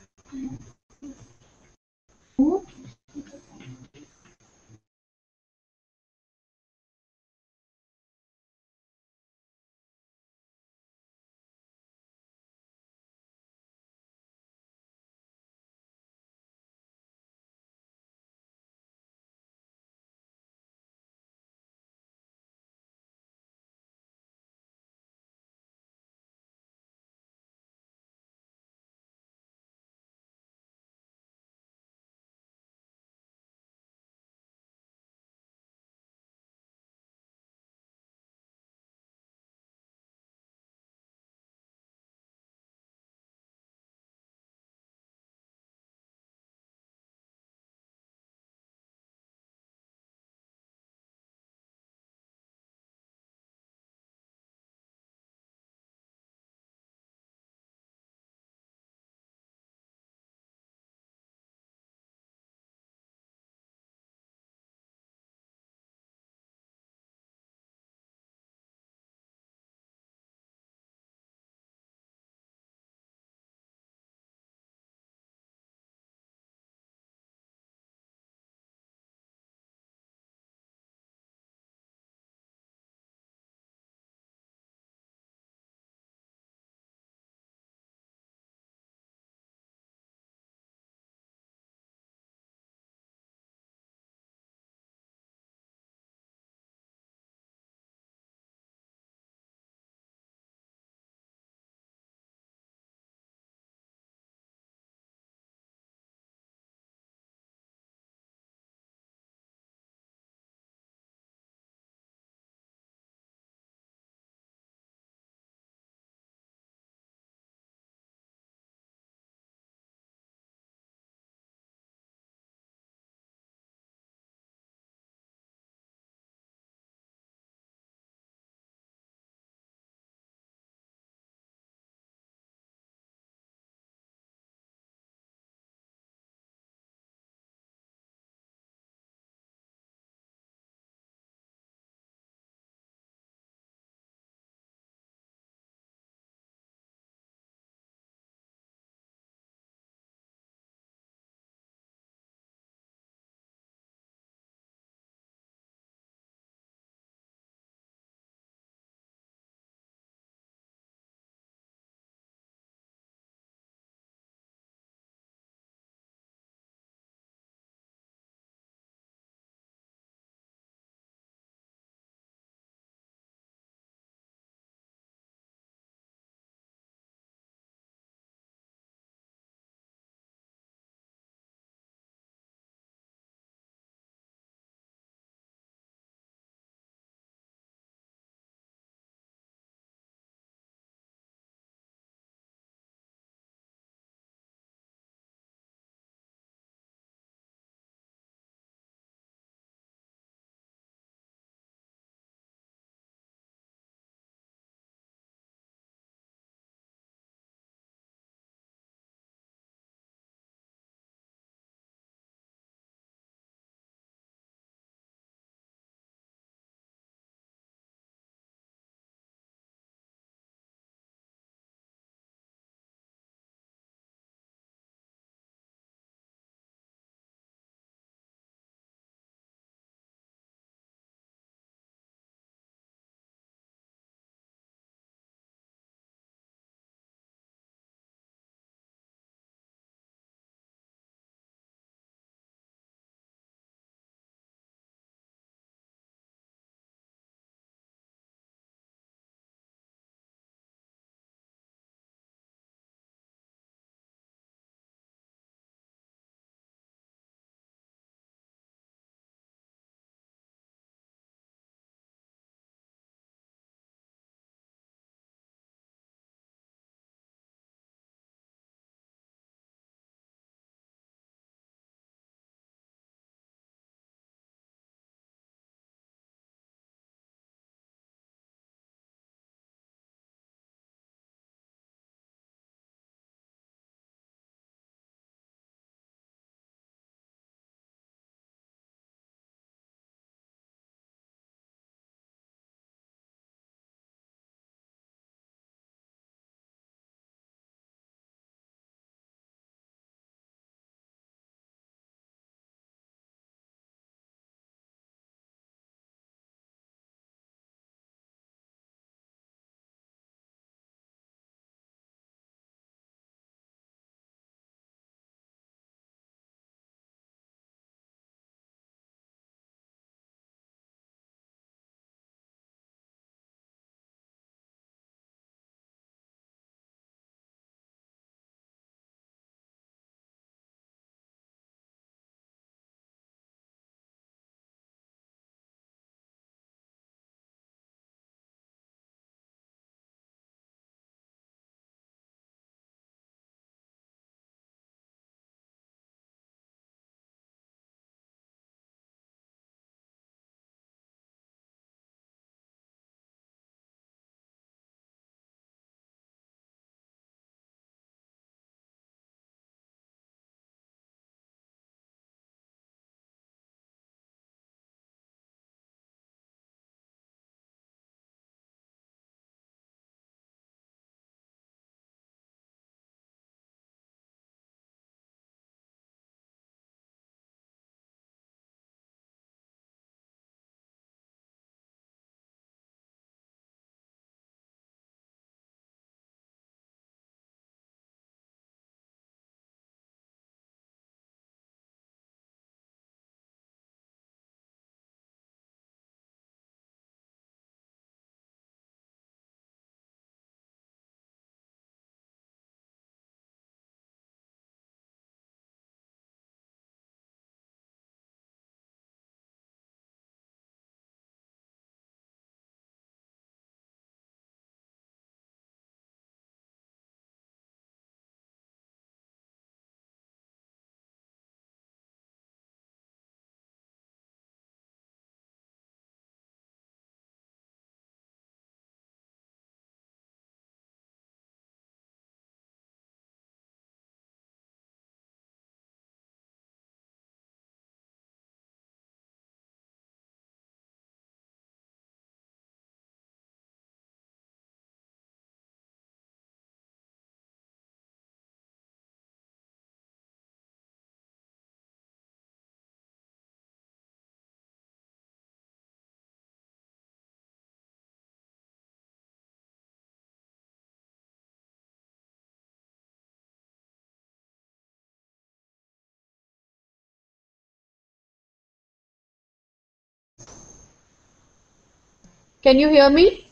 [SPEAKER 1] Can you hear me?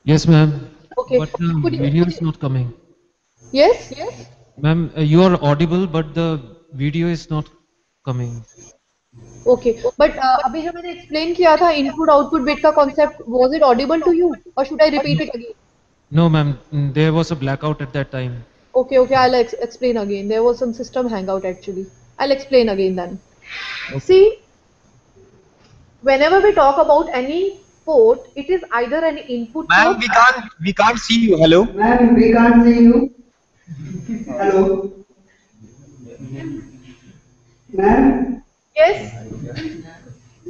[SPEAKER 2] Yes, ma'am.
[SPEAKER 1] Okay.
[SPEAKER 2] But the
[SPEAKER 1] Could
[SPEAKER 2] video
[SPEAKER 1] you,
[SPEAKER 2] is not coming.
[SPEAKER 1] yes?
[SPEAKER 2] Ma'am, you are audible, but the video is not coming.
[SPEAKER 1] Okay. But अभी जो मैंने explain किया था input output bit का concept, was it audible to you or should I repeat it again?
[SPEAKER 2] No, ma'am. There was a blackout at that time.
[SPEAKER 1] Okay, okay, I'll explain again. There was some system hangout actually. I'll explain again then. See, whenever we talk about any port, it is either an input
[SPEAKER 5] Ma'am,
[SPEAKER 1] port.
[SPEAKER 5] we can't see you. Hello.
[SPEAKER 6] Ma'am, we can't see you. Hello. Ma'am,
[SPEAKER 1] Yes.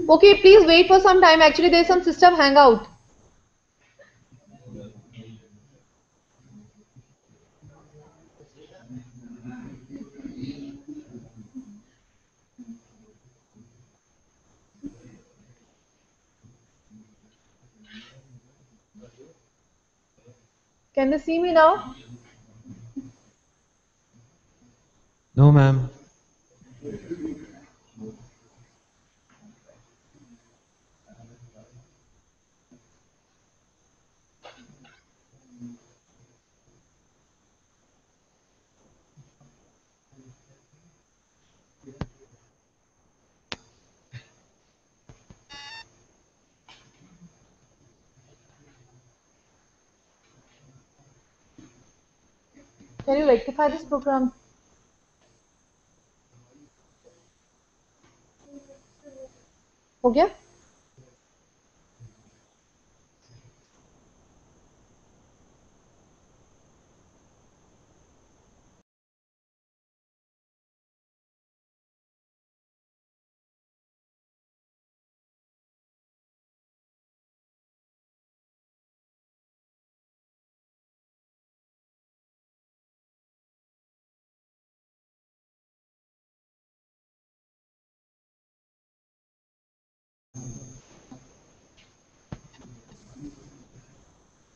[SPEAKER 1] Okay, please wait for some time. Actually, there's some system hangout. Can they see me now?
[SPEAKER 2] No, ma'am.
[SPEAKER 1] Can you rectify this program? हो गया?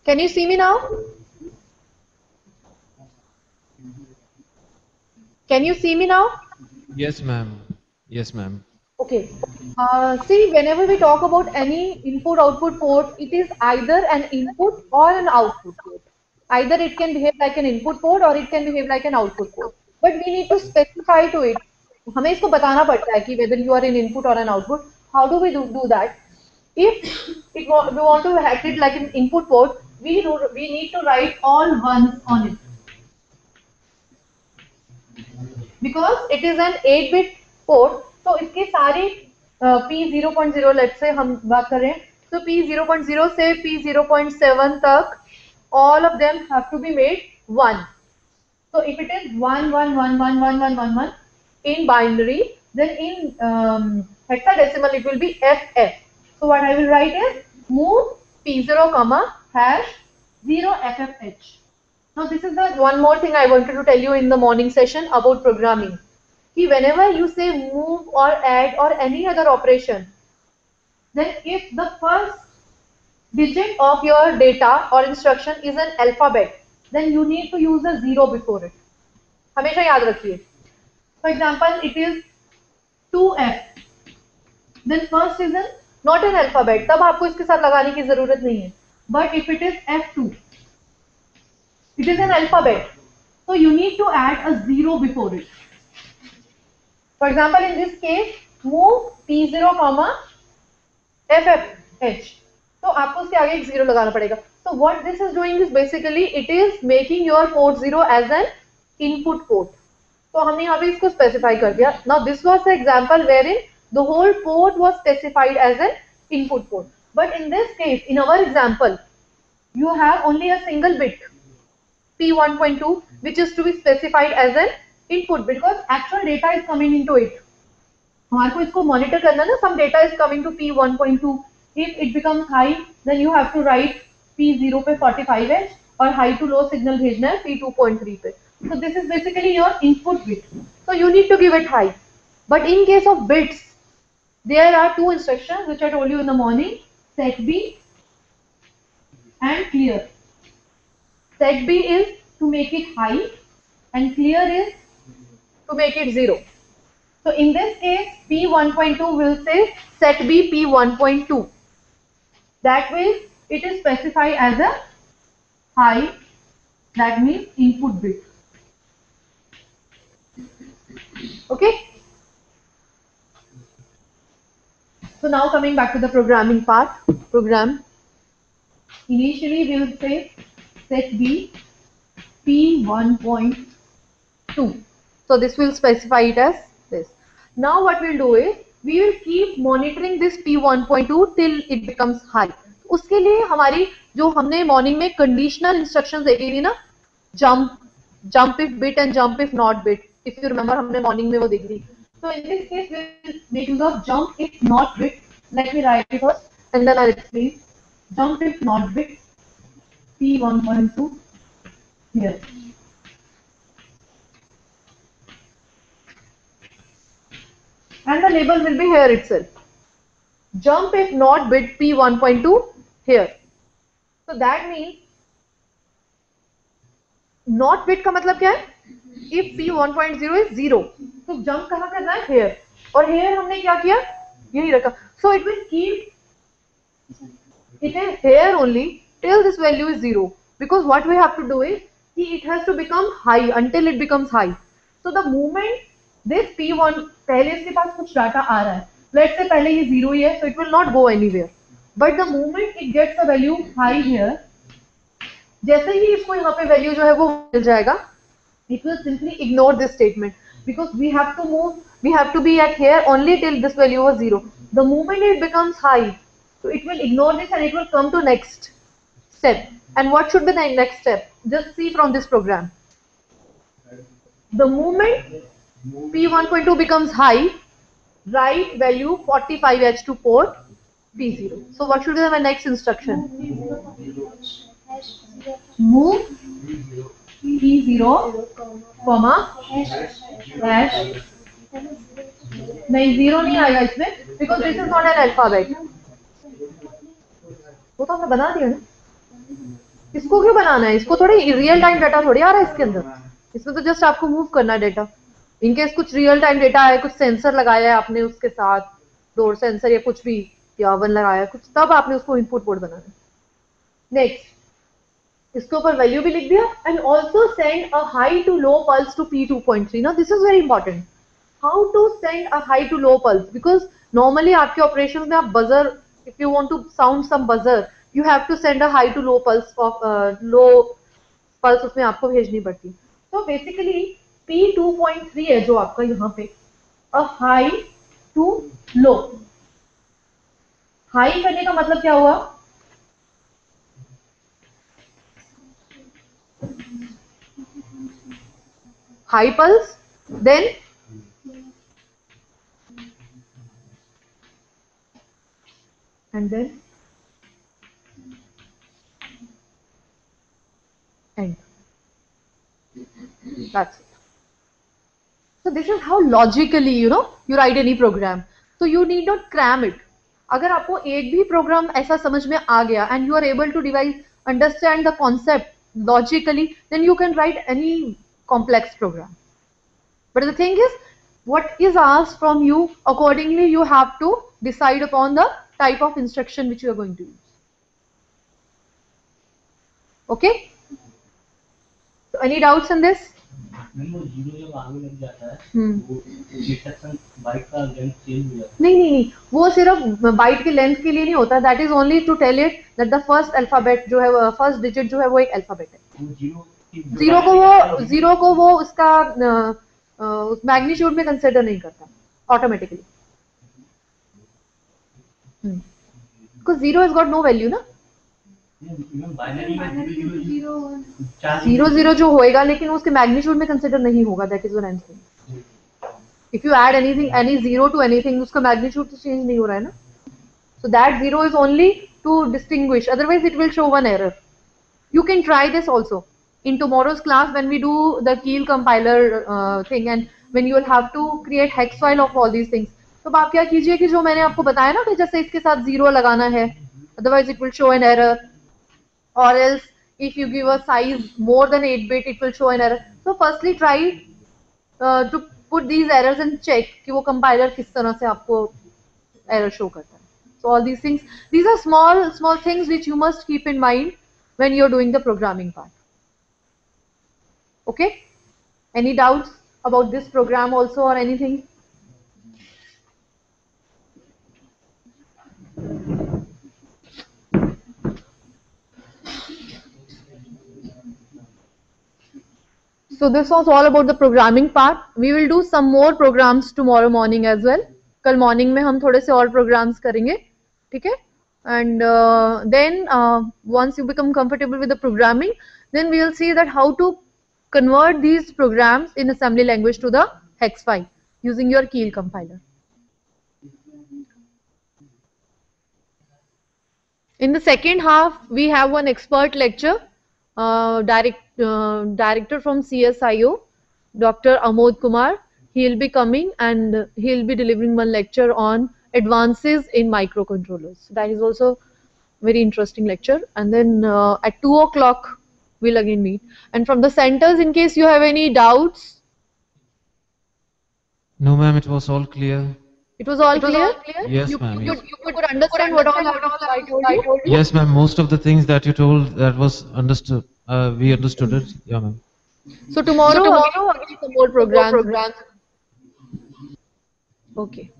[SPEAKER 1] Can you see me now? Can you see me now?
[SPEAKER 2] Yes, ma'am. Yes, ma'am.
[SPEAKER 1] Okay. See, whenever we talk about any input-output port, it is either an input or an output port. Either it can behave like an input port or it can behave like an output port. But we need to specify to it. हमें इसको बताना पड़ता है कि whether you are an input or an output. How do we do that? If we want to have it like an input port, we need to write all ones on it. Because it is an 8-bit port, तो इसके सारे P0.0 let's say हम बात कर रहे हैं, तो P0.0 से P0.7 तक all of them have to be made 1. So if it is 1 1 1 1 1 1 1 1 in binary, then in hexadecimal it will be FF. So what I will write is move P0 comma hash 0 FFH. Now this is the one more thing I wanted to tell you in the morning session about programming. Ki whenever you say move or add or any other operation, then if the first digit of your data or instruction is an alphabet, then you need to use a 0 before it. हमेशा याद रखिए. For example, it is 2F. Then first is not an alphabet. तब आपको इसके साथ लगाने की जरूरत नहीं है. But if it is F2, it is an alphabet. So you need to add a 0 before it. For example, in this case, move P0 comma FFH. तो आपको उसके आगे एक 0 लगाना पड़ेगा. So what this is doing is basically it is making your port 0 as an input port. तो हमने यहाँ पे इसको specify कर दिया. Now this was the example wherein the whole port was specified as an input port. But in this case, in our example, you have only a single bit P1.2 which is to be specified as an input because actual data is coming into it. हमारे को इसको monitor करना ना, some data is coming to P1.2. If it becomes high, then you have to write P0 पे 45H और high to low signal भेजना है P2.3 पे. So this is basically your input bit. So you need to give it high. But in case of bits, there are two instructions which I told you in the morning: set B and clear. Set B is to make it high and clear is to make it 0. So in this case, P1.2 will say set B P1.2. That way it is specified as a high, that means input bit. Okay. So now coming back to the programming part, program. Initially we will say set B P1.2. So this will specify it as this. Now what we'll do is we will keep monitoring this P1.2 till it becomes high. उसके लिए हमारी जो हमने morning में conditional instructions देखी थी ना, jump if bit and jump if not bit, if you remember हमने मॉर्निंग में वो देखी थी. So in this case we will make use of jump if not bit. Let me write it first and then I'll explain. Jump if not bit P1.2 here. And the label will be here itself. Jump if not bit P1.2 here. So that means not bit का मतलब क्या है? If P1.0 is 0, तो jump कहाँ करना है? Here. और here हमने क्या किया? यही रखा. So it will keep it is here only till this value is 0. Because what we have to do is it has to become high until it becomes high. So the moment this P1 पहले इसके पास कुछ data आ रहा है, let's say पहले ये 0 ही है, so it will not go anywhere. But the moment it gets a value high here, जैसे ही इसको यहाँ पे वैल्यू जो है वो मिल जाएगा, it will simply ignore this statement because we have to move, we have to be at here only till this value was 0. The moment it becomes high, so it will ignore this and it will come to next step. And what should be the next step? Just see from this program. The moment P1.2 becomes high, write value 45H to port P0. So what should be the next instruction? Move P0, comma hash. नहीं, 0 नहीं आएगा इसमें because this is not an alphabet. वो तो हमने बना दिया ना. इसको क्यों बनाना है? इसको थोड़ी रियल टाइम डाटा थोड़ी आ रहा है इसके अंदर. इसमें तो जस्ट आपको मूव करना है डाटा. इनकेस कुछ रियल टाइम डेटा है, कुछ सेंसर लगाया है आपने उसके साथ, डोर सेंसर या कुछ भी, या ओवन लगाया कुछ, तब आपने उसको इनपुट पोर्ट बनाना है. नेक्स्ट, इसके ऊपर वैल्यू भी लिख दिया and also send a high to low pulse to P2.3. ना this is very important. How to send a high to low pulse? Because normally आपके ऑपरेशन में आप buzzer, if you want to sound some buzzer, you have to send a high to low pulse of low pulse उसमें आपको भेजनी पड़ती. तो basically P2.3 है जो आपका यहाँ पे, a high to low. High करने का मतलब क्या हुआ? High pulse, then and then end. That's it. So this is how logically you write any program. So you need not cram it. अगर आपको एक भी प्रोग्राम ऐसा समझ में आ गया and you are able to understand the concept logically, then you can write any complex program. But the thing is, what is asked from you, accordingly you have to decide upon the type of instruction which you are going to use. Okay? So any doubts in this? नहीं, वो सिर्फ bite के length के लिए नहीं होता. That is only to tell it that the first alphabet जो है, फर्स्ट डिजिट जो है वो एक अल्फाबेट है. जीरो को वो उसका मैग्नीट्यूड में कंसिडर नहीं करता automatically. Because 0 has got no value ना. 0 जो होएगा लेकिन उसके मैग्नीट्यूड में कंसिडर नहीं होगा. That is what I am saying. If you add anything, any 0 to anything, उसका मैग्नीट्यूड तो चेंज नहीं हो रहा है ना. So that 0 is only to distinguish, otherwise it will show one error. You can try this also in tomorrow's class when we do the Keel compiler thing, and when you will have to create hex file of all these things. तो आप क्या कीजिए कि जो मैंने आपको बताया ना कि जैसे इसके साथ 0 लगाना है, otherwise it will show an error, or else if you give a size more than 8 bit it will show an error. So firstly try to put these errors and check कि वो compiler किस तरह से आपको error show करता है. So all these things, these are small things which you must keep in mind when you're doing the programming part. Okay? Any doubts about this program also or anything? So this was all about the programming part. We will do some more programs tomorrow morning as well. कल morning में हम थोड़े से और programs करेंगे, ठीक है? And then once you become comfortable with the programming, then we will see that how to convert these programs in assembly language to the hex file using your Keel compiler. In the second half, we have one expert lecture, director from CSIO, Dr. Amod Kumar. He will be coming and he will be delivering one lecture on advances in microcontrollers. That is also very interesting lecture. And then at 2 o'clock, we'll again meet. And from the centers, in case you have any doubts.
[SPEAKER 2] No, ma'am, it was all clear.
[SPEAKER 1] It was all clear?
[SPEAKER 2] Yes, ma'am.
[SPEAKER 1] You could understand what all I told you?
[SPEAKER 2] Yes, ma'am. Most of the things that you told, that was understood. We understood it. Yeah, ma'am.
[SPEAKER 1] So tomorrow again some more programs. Okay.